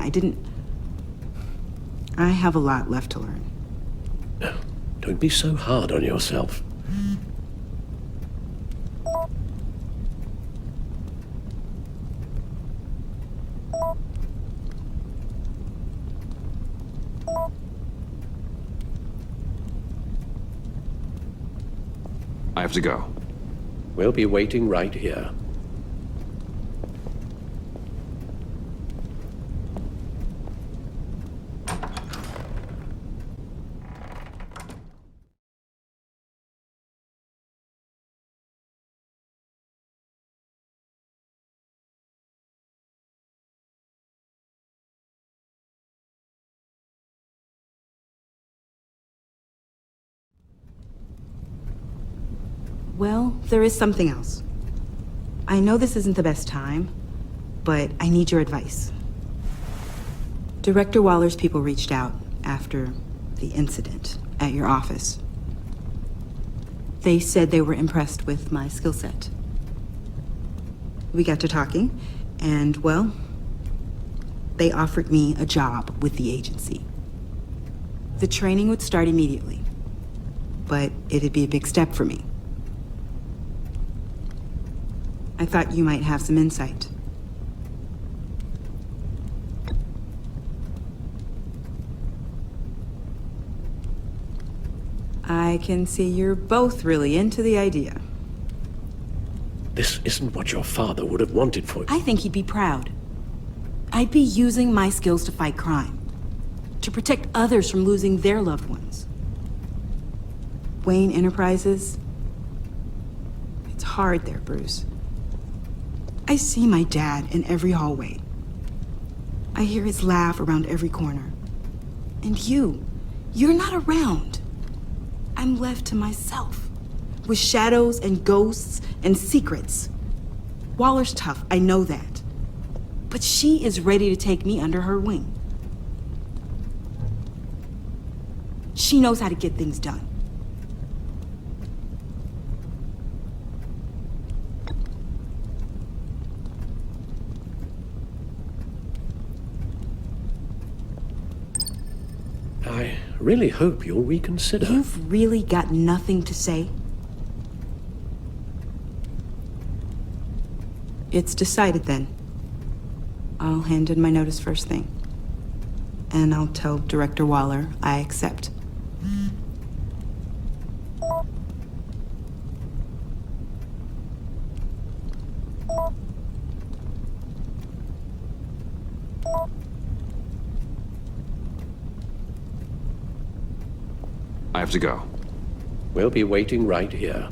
I have a lot left to learn. Don't be so hard on yourself. I have to go. We'll be waiting right here. Well, there is something else. I know this isn't the best time, but I need your advice. Director Waller's people reached out after the incident at your office. They said they were impressed with my skill set. We got to talking, and, well, they offered me a job with the agency. The training would start immediately, but it'd be a big step for me. I thought you might have some insight. I can see you're both really into the idea. This isn't what your father would have wanted for you. I think he'd be proud. I'd be using my skills to fight crime, to protect others from losing their loved ones. Wayne Enterprises? It's hard there, Bruce. I see my dad in every hallway. I hear his laugh around every corner. And you're not around. I'm left to myself, with shadows and ghosts and secrets. Waller's tough, I know that. But she is ready to take me under her wing. She knows how to get things done. I really hope you'll reconsider. You've really got nothing to say? It's decided then. I'll hand in my notice first thing. And I'll tell Director Waller I accept. I have to go. We'll be waiting right here.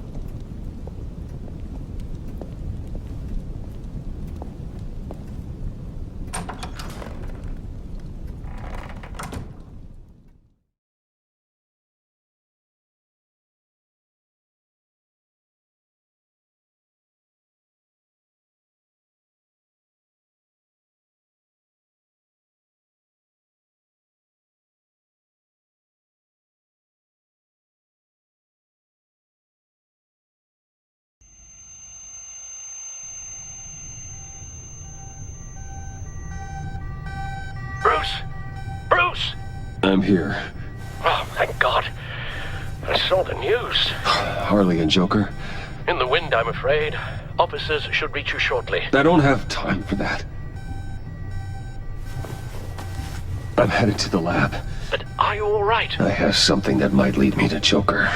Bruce! I'm here. Oh, thank God. I saw the news. Harley and Joker. In the wind, I'm afraid. Officers should reach you shortly. I don't have time for that. I'm headed to the lab. But are you all right? I have something that might lead me to Joker.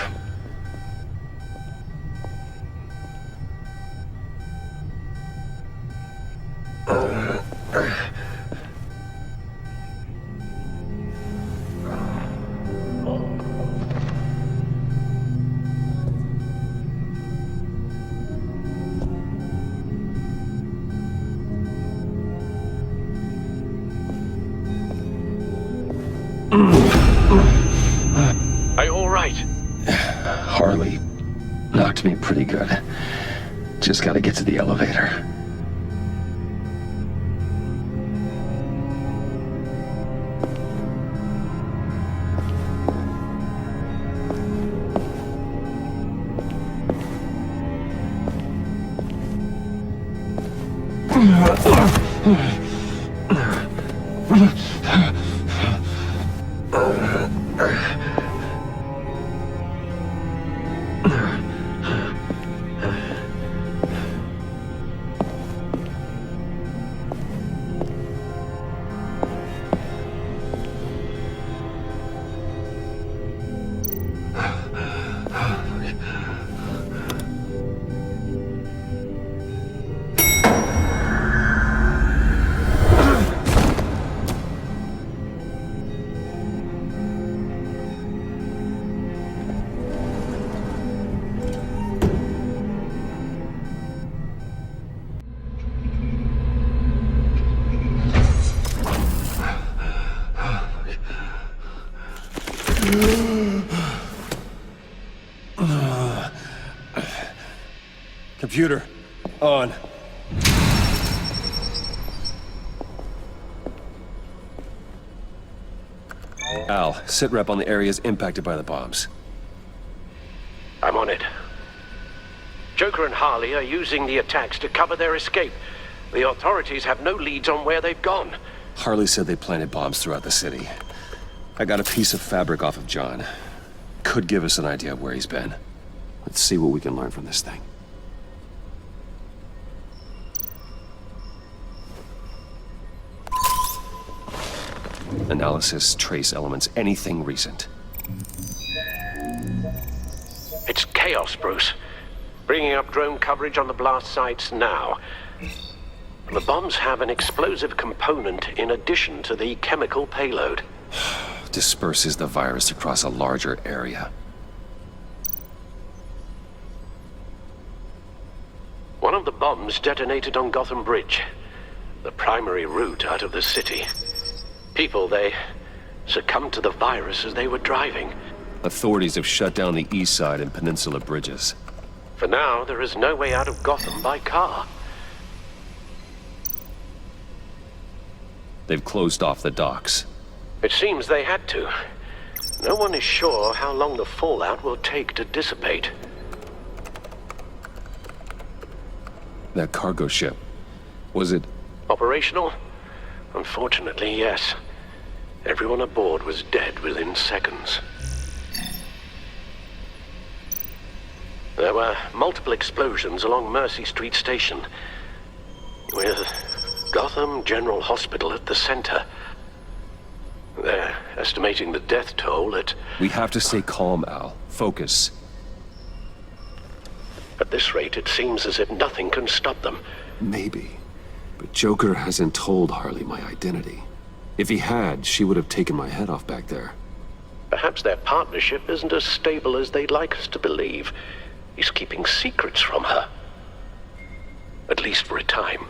Are you all right? Harley knocked me pretty good. Just gotta get to the elevator. Computer, on. Al, sit rep on the areas impacted by the bombs. I'm on it. Joker and Harley are using the attacks to cover their escape. The authorities have no leads on where they've gone. Harley said they planted bombs throughout the city. I got a piece of fabric off of John. Could give us an idea of where he's been. Let's see what we can learn from this thing. Analysis, trace elements, anything recent. It's chaos, Bruce. Bringing up drone coverage on the blast sites now. The bombs have an explosive component in addition to the chemical payload. Disperses the virus across a larger area. One of the bombs detonated on Gotham Bridge, the primary route out of the city. People, they succumbed to the virus as they were driving. Authorities have shut down the east side and peninsula bridges. For now, there is no way out of Gotham by car. They've closed off the docks. It seems they had to. No one is sure how long the fallout will take to dissipate. That cargo ship, was it... Operational? Unfortunately, yes. Everyone aboard was dead within seconds. There were multiple explosions along Mercy Street Station, with Gotham General Hospital at the center. They're estimating the death toll at... We have to stay calm, Al. Focus. At this rate, it seems as if nothing can stop them. Maybe. But Joker hasn't told Harley my identity. If he had, she would have taken my head off back there. Perhaps their partnership isn't as stable as they'd like us to believe. He's keeping secrets from her. At least for a time.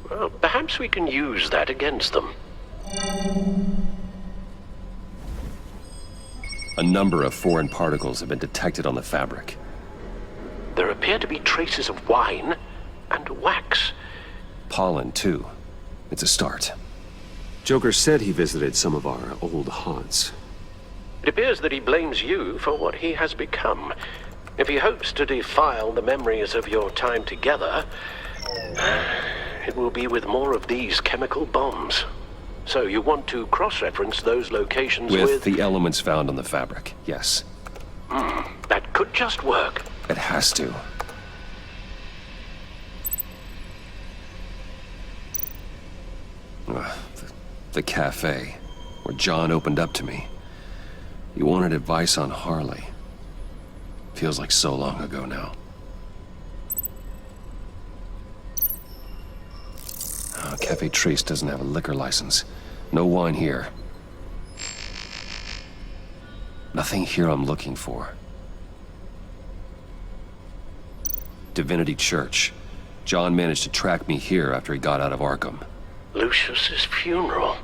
Well, perhaps we can use that against them. A number of foreign particles have been detected on the fabric. There appear to be traces of wine and wax. Pollen, too. It's a start. Joker said he visited some of our old haunts. It appears that he blames you for what he has become. If he hopes to defile the memories of your time together, it will be with more of these chemical bombs. So you want to cross-reference those locations with... the elements found on the fabric, yes. That could just work. It has to. The cafe, where John opened up to me. He wanted advice on Harley. Feels like so long ago now. Cafe Trace doesn't have a liquor license. No wine here. Nothing here I'm looking for. Divinity Church. John managed to track me here after he got out of Arkham. Lucius's funeral.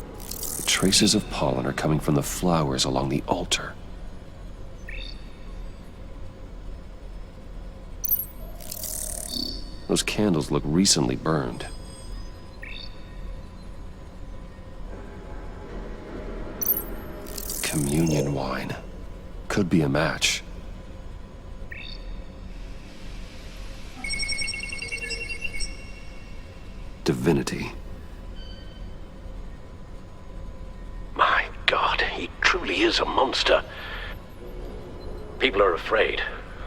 The traces of pollen are coming from the flowers along the altar. Those candles look recently burned. Communion wine. Could be a match. Divinity. My God, he truly is a monster. People are afraid.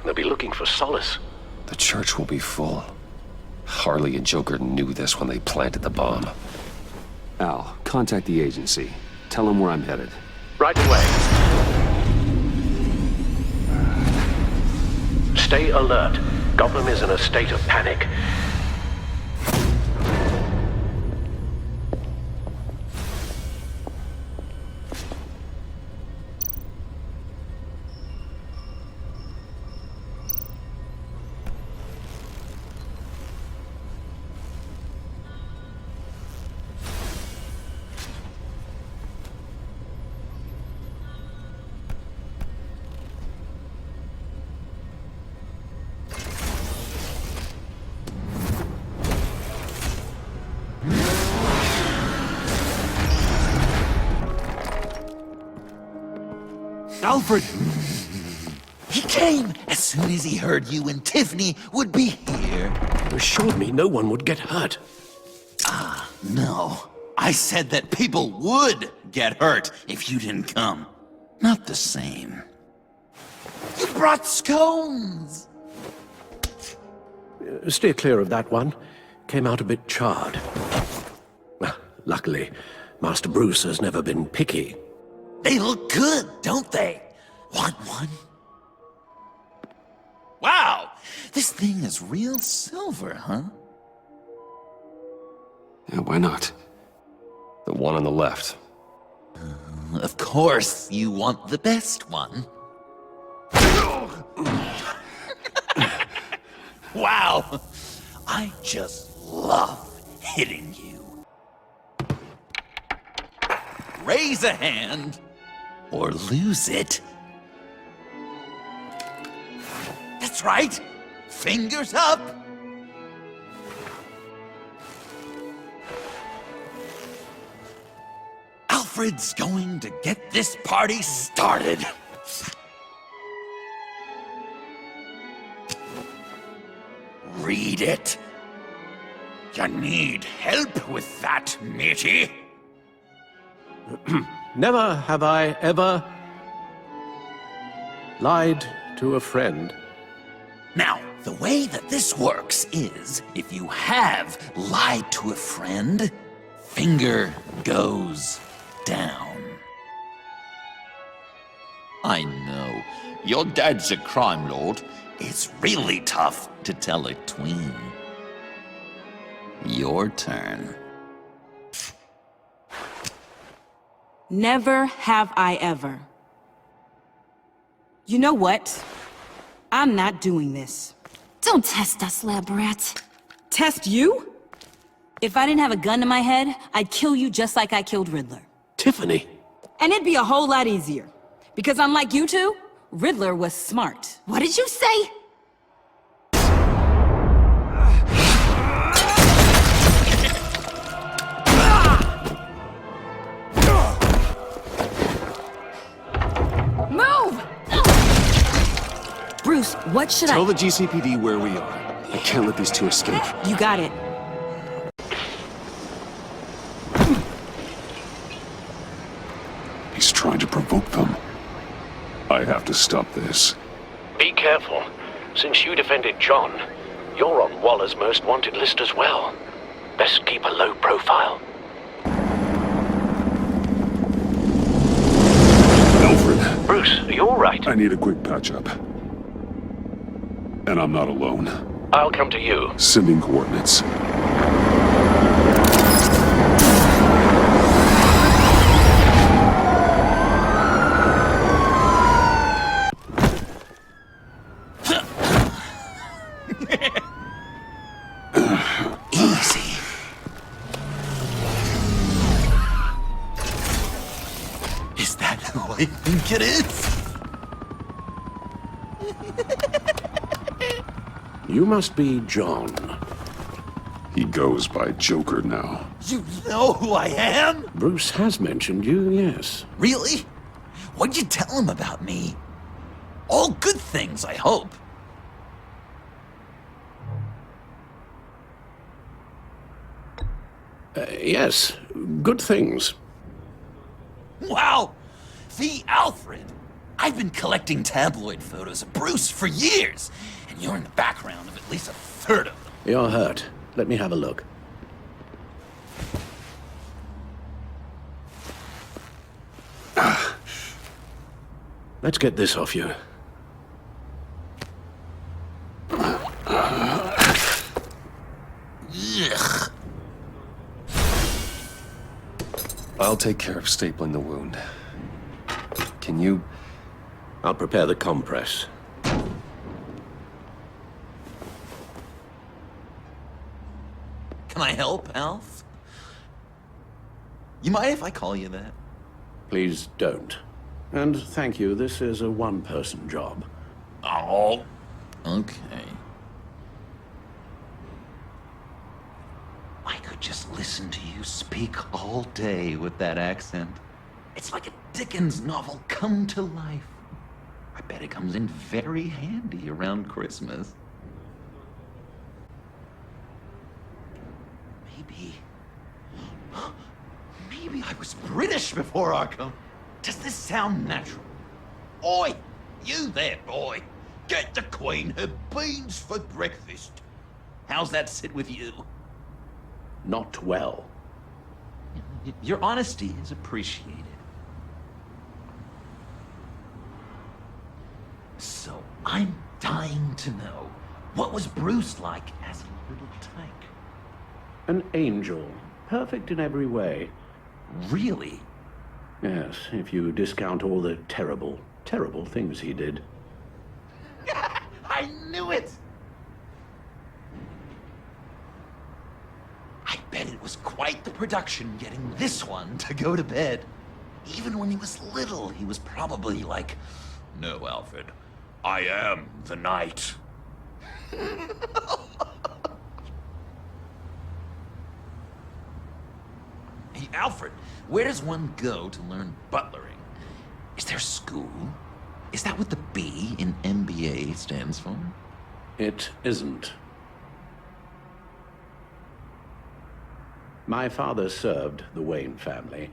They'll be looking for solace. The church will be full. Harley and Joker knew this when they planted the bomb. Al, contact the agency. Tell them where I'm headed. Right away. Stay alert. Gotham is in a state of panic. Alfred! He came as soon as he heard you and Tiffany would be here. You assured me no one would get hurt. No. I said that people would get hurt if you didn't come. Not the same. You brought scones! Steer clear of that one. Came out a bit charred. Well, luckily, Master Bruce has never been picky. They look good, don't they? Want one? Wow! This thing is real silver, huh? Yeah, why not? The one on the left. Of course, you want the best one. Wow! I just love hitting you. Raise a hand, or lose it. That's right! Fingers up! Alfred's going to get this party started. Read it. You need help with that, matey? Never have I ever lied to a friend. Now, the way that this works is, if you have lied to a friend, finger goes down. I know, your dad's a crime lord. It's really tough to tell a tween. Your turn. Never have I ever. You know what? I'm not doing this. Don't test us, lab rat. Test you? If I didn't have a gun to my head, I'd kill you just like I killed Riddler. Tiffany. And it'd be a whole lot easier. Because unlike you two, Riddler was smart. What did you say? Move! Bruce, what should Tell the GCPD where we are. I can't let these two escape. You got it. He's trying to provoke them. I have to stop this. Be careful. Since you defended John, you're on Waller's most wanted list as well. Best keep a low profile. Alfred. Bruce, are you alright? I need a quick patch-up. And I'm not alone. I'll come to you. Sending coordinates. Easy. Is that who I think it is? You must be John. He goes by Joker now. You know who I am? Bruce has mentioned you, yes. Really? What'd you tell him about me? All good things, I hope. Yes, good things. Wow! The Alfred! I've been collecting tabloid photos of Bruce for years, and you're in the background of at least a third of them. You're hurt. Let me have a look. Let's get this off you. Ugh. I'll take care of stapling the wound. Can you... I'll prepare the compress. Can I help, Alf? You mind if I call you that? Please don't. And thank you, this is a one-person job. Oh, okay. I could just listen to you speak all day with that accent. It's like a Dickens novel come to life. I bet it comes in very handy around Christmas. Maybe I was British before Arkham. Does this sound natural? Oi, you there, boy. Get the Queen her beans for breakfast. How's that sit with you? Not well. Your honesty is appreciated. So, I'm dying to know, what was Bruce like as a little tank? An angel. Perfect in every way. Really? Yes, if you discount all the terrible, terrible things he did. I knew it! I bet it was quite the production getting this one to go to bed. Even when he was little, he was probably like, "No, Alfred, I am the knight." Hey, Alfred, where does one go to learn butlering? Is there school? Is that what the B in MBA stands for? It isn't. My father served the Wayne family.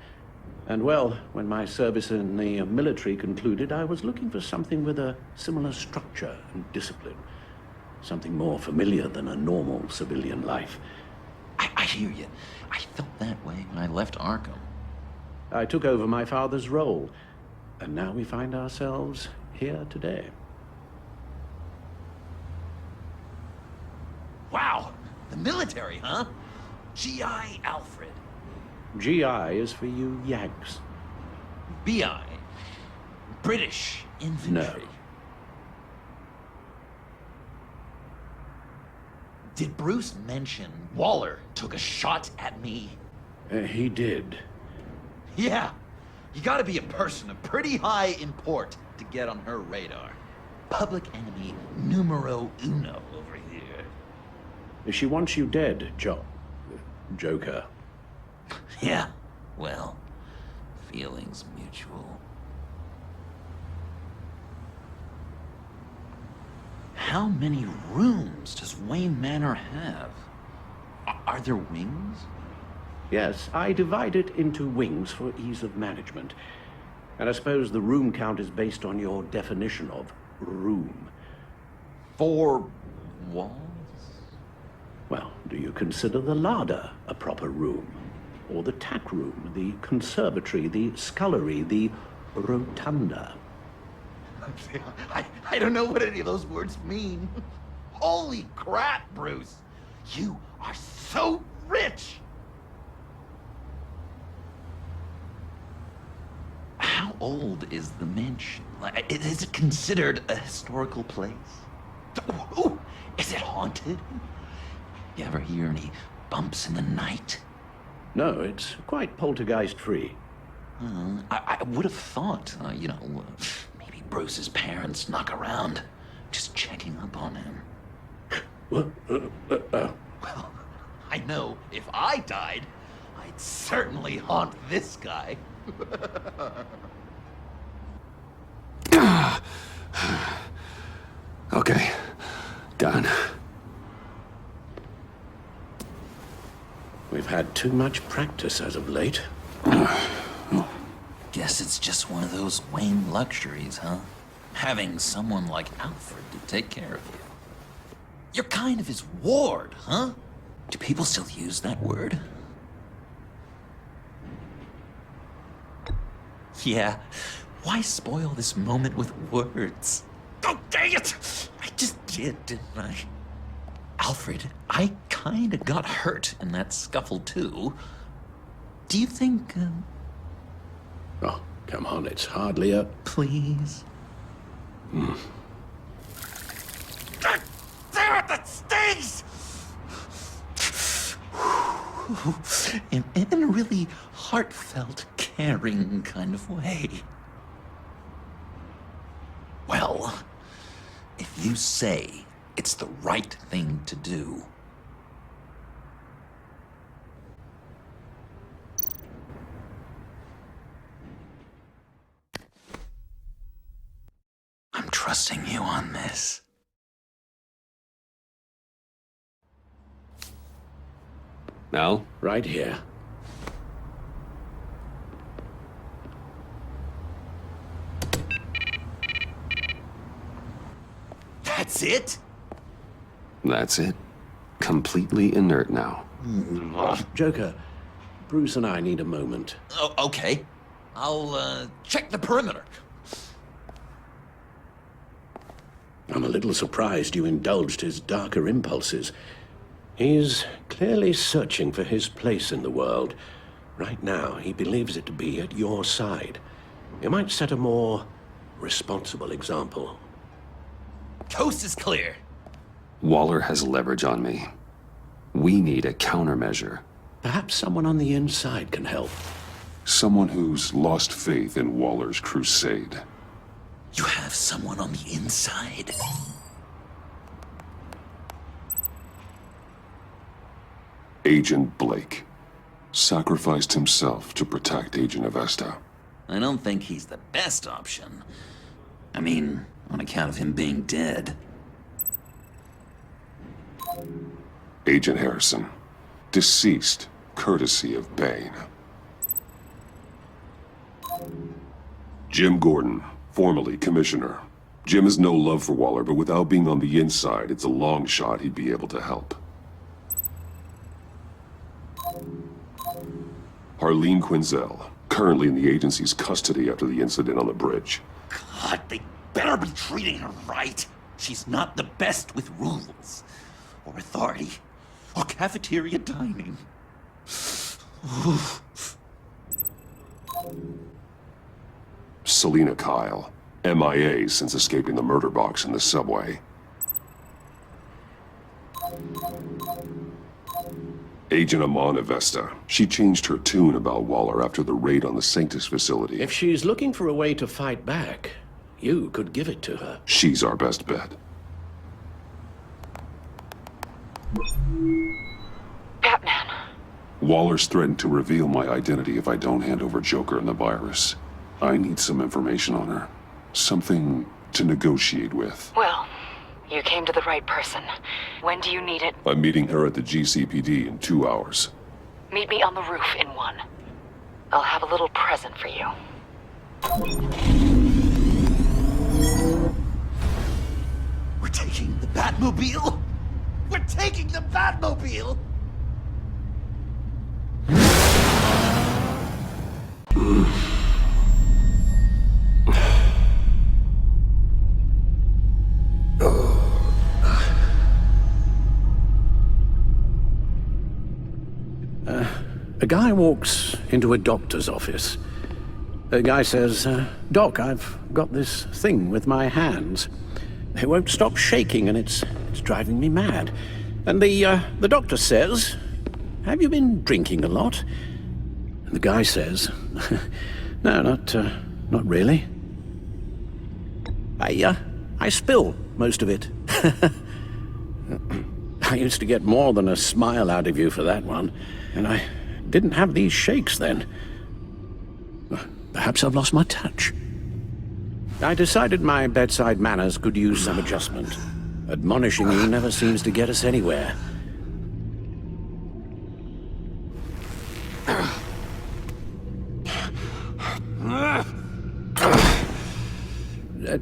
And well, when my service in the military concluded, I was looking for something with a similar structure and discipline. Something more familiar than a normal civilian life. I hear you. I felt that way when I left Arkham. I took over my father's role, and now we find ourselves here today. Wow! The military, huh? G.I. Alfred. GI is for you Yanks. B.I. British infantry. No. Did Bruce mention Waller took a shot at me? He did. Yeah. You gotta be a person of pretty high import to get on her radar. Public enemy numero uno over here. She wants you dead, Joker. Yeah, well, feelings mutual. How many rooms does Wayne Manor have? Are there wings? Yes, I divide it into wings for ease of management. And I suppose the room count is based on your definition of room. 4 walls? Well, do you consider the larder a proper room? Or the tack room, the conservatory, the scullery, the rotunda? I don't know what any of those words mean. Holy crap, Bruce! You are so rich! How old is the mansion? Is it considered a historical place? Ooh, is it haunted? You ever hear any bumps in the night? No, it's quite poltergeist-free. I would have thought, maybe Bruce's parents snuck around, just checking up on him. Well, I know if I died, I'd certainly haunt this guy. Okay, done. We've had too much practice as of late. Guess it's just one of those Wayne luxuries, huh? Having someone like Alfred to take care of you. You're kind of his ward, huh? Do people still use that word? Yeah, why spoil this moment with words? Oh, dang it! I just did, didn't I? Alfred, I kinda got hurt in that scuffle, too. Do you think, Oh, come on, it's hardly a... Please? Damn it, that stings! In a really heartfelt, caring kind of way. Well, if you say it's the right thing to do, I'm trusting you on this. Al? Right here. That's it? That's it. Completely inert now. Joker, Bruce and I need a moment. Oh, okay. I'll, check the perimeter. I'm a little surprised you indulged his darker impulses. He's clearly searching for his place in the world. Right now, he believes it to be at your side. You might set a more responsible example. Coast is clear. Waller has leverage on me. We need a countermeasure. Perhaps someone on the inside can help. Someone who's lost faith in Waller's crusade. You have someone on the inside? Agent Blake sacrificed himself to protect Agent Avesta. I don't think he's the best option. I mean, on account of him being dead. Agent Harrison, deceased courtesy of Bane. Jim Gordon, formerly Commissioner. Jim has no love for Waller, but without being on the inside, it's a long shot he'd be able to help. Harleen Quinzel, currently in the agency's custody after the incident on the bridge. God, they better be treating her right. She's not the best with rules, or authority, or cafeteria dining. Selena Kyle, MIA since escaping the murder box in the subway. Agent Amana Vesta. She changed her tune about Waller after the raid on the Sanctus facility. If she's looking for a way to fight back, you could give it to her. She's our best bet. Batman. Waller's threatened to reveal my identity if I don't hand over Joker and the virus. I need some information on her. Something to negotiate with. Well, you came to the right person. When do you need it? I'm meeting her at the GCPD in 2 hours. Meet me on the roof in 1. I'll have a little present for you. We're taking the Batmobile? We're taking the Batmobile! A guy walks into a doctor's office. The guy says, Doc, I've got this thing with my hands. They won't stop shaking and it's driving me mad. And the doctor says, have you been drinking a lot? And the guy says, no, not really. I spill most of it. I used to get more than a smile out of you for that one, and I didn't have these shakes then. Perhaps I've lost my touch. I decided my bedside manners could use some adjustment. Admonishing you never seems to get us anywhere.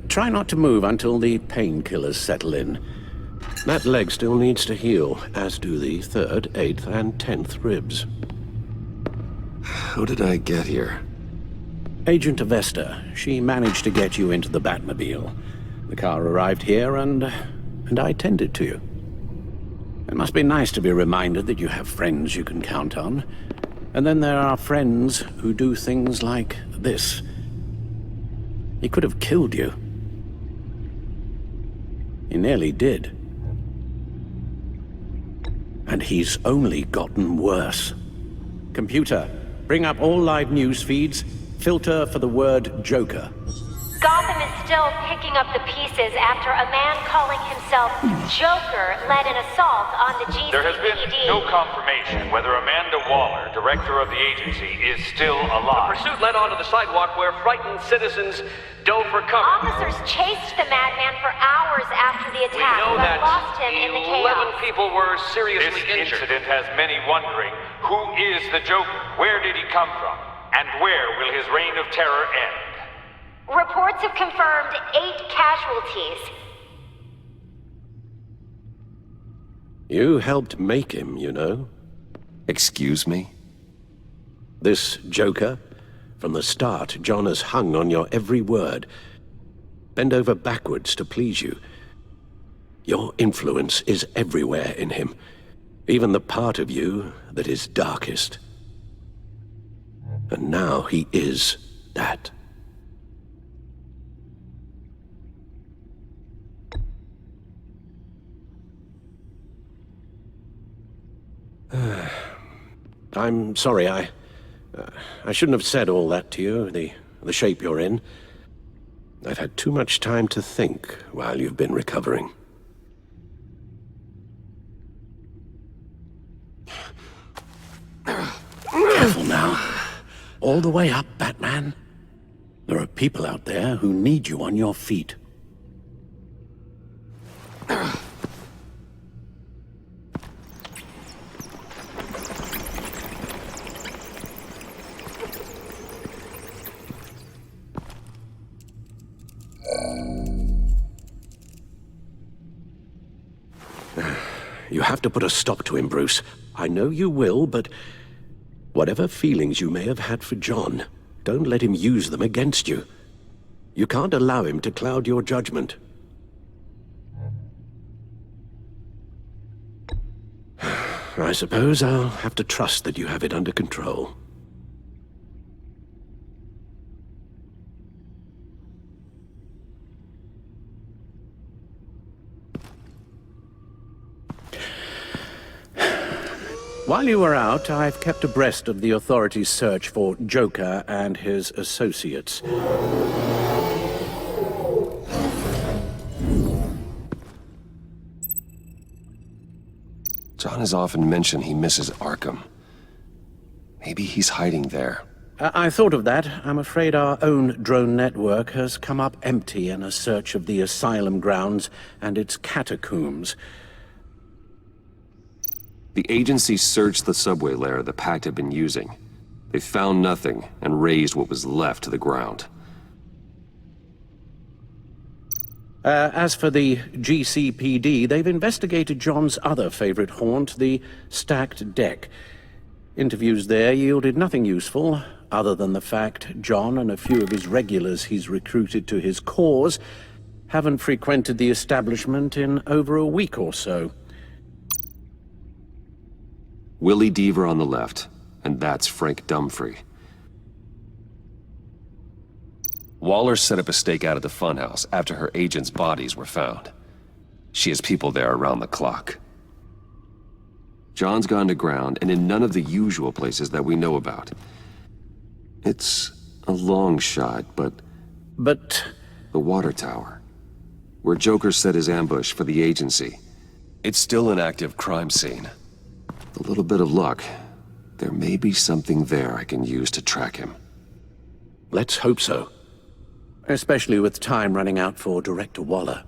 Try not to move until the painkillers settle in. That leg still needs to heal, as do the 3rd, 8th, and 10th ribs. How did I get here? Agent Avesta. She managed to get you into the Batmobile. The car arrived here, and I tended to you. It must be nice to be reminded that you have friends you can count on. And then there are friends who do things like this. He could have killed you. He nearly did. And he's only gotten worse. Computer, bring up all live news feeds. Filter for the word Joker. Gotham is still picking up the pieces after a man calling himself Joker led an assault on the GCPD. There has been no confirmation whether Amanda Waller, director of the agency, is still alive. The pursuit led onto the sidewalk where frightened citizens dove for cover. Officers chased the madman for hours after the attack, We know but that lost him in the 11 chaos. people were seriously This injured. incident has many wondering, who is the Joker? Where did he come from? And where will his reign of terror end? Reports have confirmed 8 casualties. You helped make him, you know. Excuse me? This Joker, from the start, John has hung on your every word. Bend over backwards to please you. Your influence is everywhere in him, even the part of you that is darkest. And now he is that. I'm sorry, I shouldn't have said all that to you, the shape you're in. I've had too much time to think while you've been recovering. Careful now. All the way up, Batman. There are people out there who need you on your feet. have to put a stop to him, Bruce. I know you will, but whatever feelings you may have had for John, don't let him use them against you. You can't allow him to cloud your judgment. I suppose I'll have to trust that you have it under control. While you were out, I've kept abreast of the authorities' search for Joker and his associates. John has often mentioned he misses Arkham. Maybe he's hiding there. I thought of that. I'm afraid our own drone network has come up empty in a search of the asylum grounds and its catacombs. The agency searched the subway layer the Pact had been using. They found nothing and razed what was left to the ground. As for the GCPD, they've investigated John's other favorite haunt, the stacked deck. Interviews there yielded nothing useful, other than the fact John and a few of his regulars he's recruited to his cause haven't frequented the establishment in over a week or so. Willie Deaver on the left, and that's Frank Dumfrey. Waller set up a stakeout at the funhouse after her agents' bodies were found. She has people there around the clock. John's gone to ground and in none of the usual places that we know about. It's a long shot, but... The water tower, where Joker set his ambush for the agency. It's still an active crime scene. A little bit of luck, there may be something there I can use to track him. Let's hope so. Especially with time running out for Director Waller.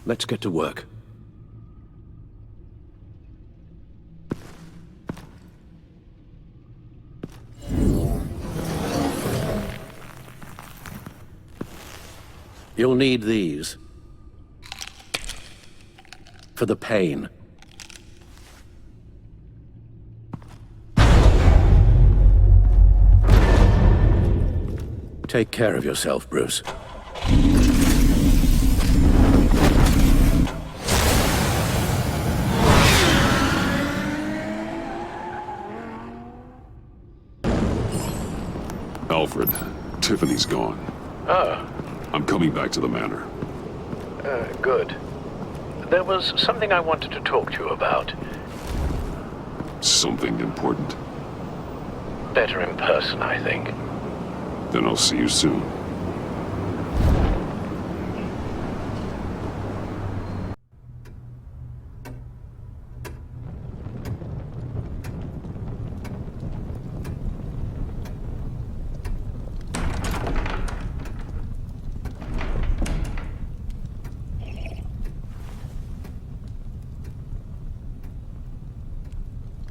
Let's get to work. You'll need these. For the pain. Take care of yourself, Bruce. Alfred, Tiffany's gone. Ah. I'm coming back to the manor. Good. There was something I wanted to talk to you about. Something important? Better in person, I think. Then I'll see you soon.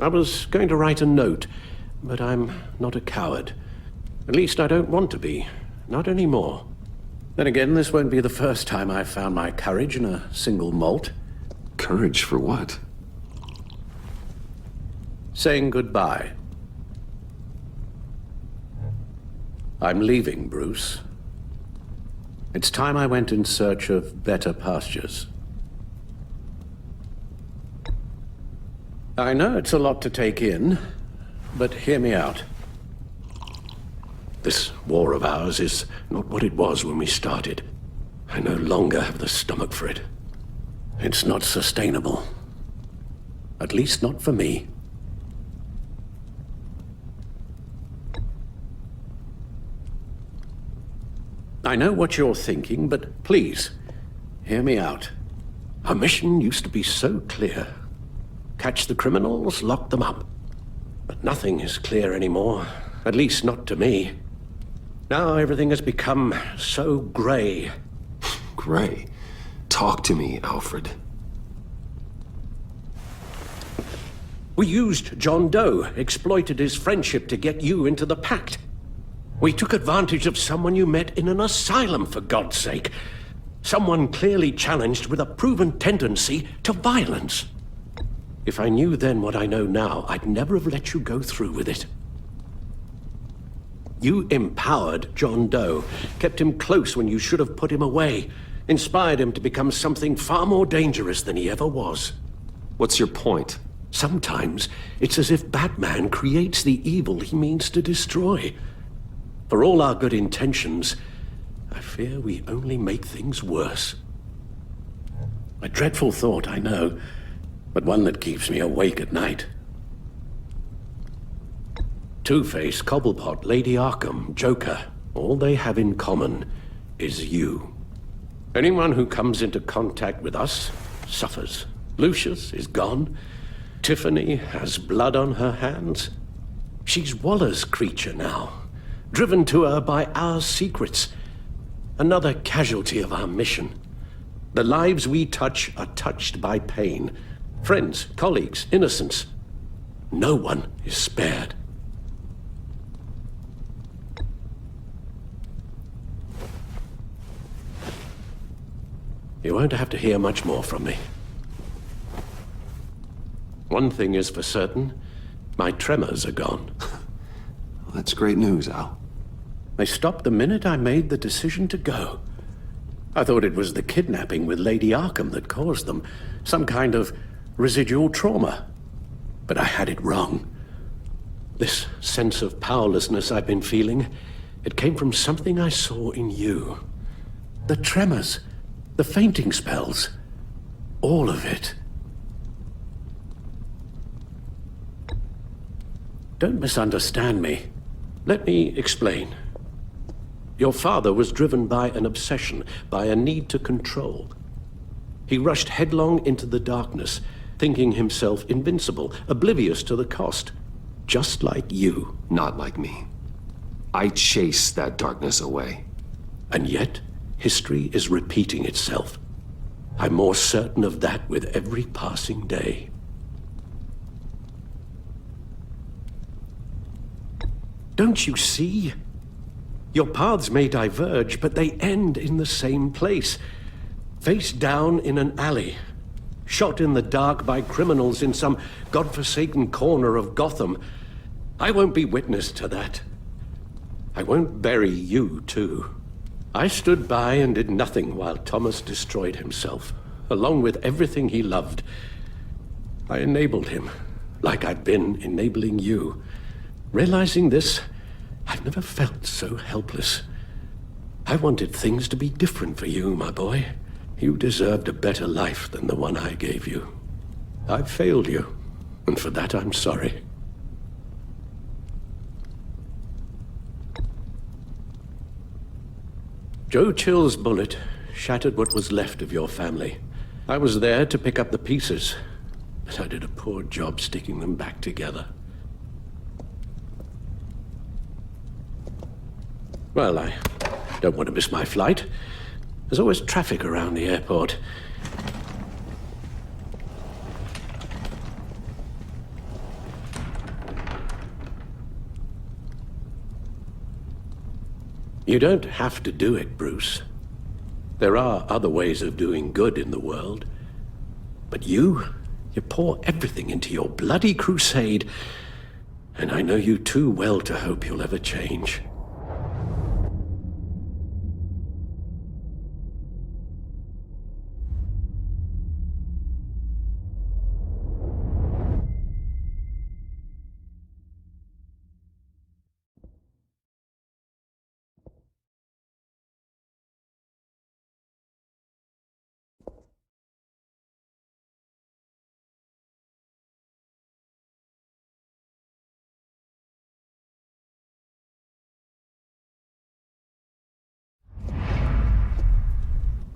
I was going to write a note, but I'm not a coward. At least I don't want to be. Not anymore. Then again, this won't be the first time I've found my courage in a single malt. Courage for what? Saying goodbye. I'm leaving, Bruce. It's time I went in search of better pastures. I know it's a lot to take in, but hear me out. This war of ours is not what it was when we started. I no longer have the stomach for it. It's not sustainable. At least not for me. I know what you're thinking, but please, hear me out. Our mission used to be so clear. Catch the criminals, lock them up. But nothing is clear anymore, at least not to me. Now everything has become so gray. Gray? Talk to me, Alfred. We used John Doe, exploited his friendship to get you into the Pact. We took advantage of someone you met in an asylum, for God's sake. Someone clearly challenged with a proven tendency to violence. If I knew then what I know now, I'd never have let you go through with it. You empowered John Doe, kept him close when you should have put him away, inspired him to become something far more dangerous than he ever was. What's your point? Sometimes it's as if Batman creates the evil he means to destroy. For all our good intentions, I fear we only make things worse. A dreadful thought, I know, but one that keeps me awake at night. Two-Face, Cobblepot, Lady Arkham, Joker, all they have in common is you. Anyone who comes into contact with us suffers. Lucius is gone. Tiffany has blood on her hands. She's Waller's creature now, driven to her by our secrets. Another casualty of our mission. The lives we touch are touched by pain. Friends, colleagues, innocents. No one is spared. You won't have to hear much more from me. One thing is for certain, my tremors are gone. Well, that's great news, Al. They stopped the minute I made the decision to go. I thought it was the kidnapping with Lady Arkham that caused them, some kind of residual trauma. But I had it wrong. This sense of powerlessness I've been feeling, it came from something I saw in you. The tremors, the fainting spells, all of it. Don't misunderstand me. Let me explain. Your father was driven by an obsession, by a need to control. He rushed headlong into the darkness, thinking himself invincible, oblivious to the cost. Just like you. Not like me. I chased that darkness away. And yet, history is repeating itself. I'm more certain of that with every passing day. Don't you see? Your paths may diverge, but they end in the same place. Face down in an alley. Shot in the dark by criminals in some godforsaken corner of Gotham. I won't be witness to that. I won't bury you, too. I stood by and did nothing while Thomas destroyed himself, along with everything he loved. I enabled him, like I'd been enabling you. Realizing this, I've never felt so helpless. I wanted things to be different for you, my boy. You deserved a better life than the one I gave you. I've failed you, and for that I'm sorry. Joe Chill's bullet shattered what was left of your family. I was there to pick up the pieces, but I did a poor job sticking them back together. Well, I don't want to miss my flight. There's always traffic around the airport. You don't have to do it, Bruce. There are other ways of doing good in the world. But you pour everything into your bloody crusade, and I know you too well to hope you'll ever change.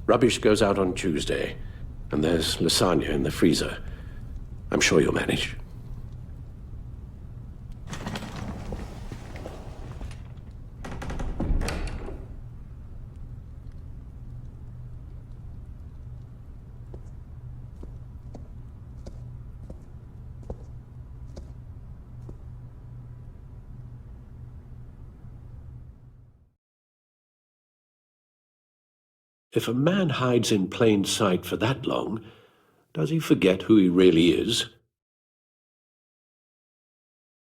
Rubbish goes out on Tuesday, and there's lasagna in the freezer. I'm sure you'll manage. If a man hides in plain sight for that long, does he forget who he really is?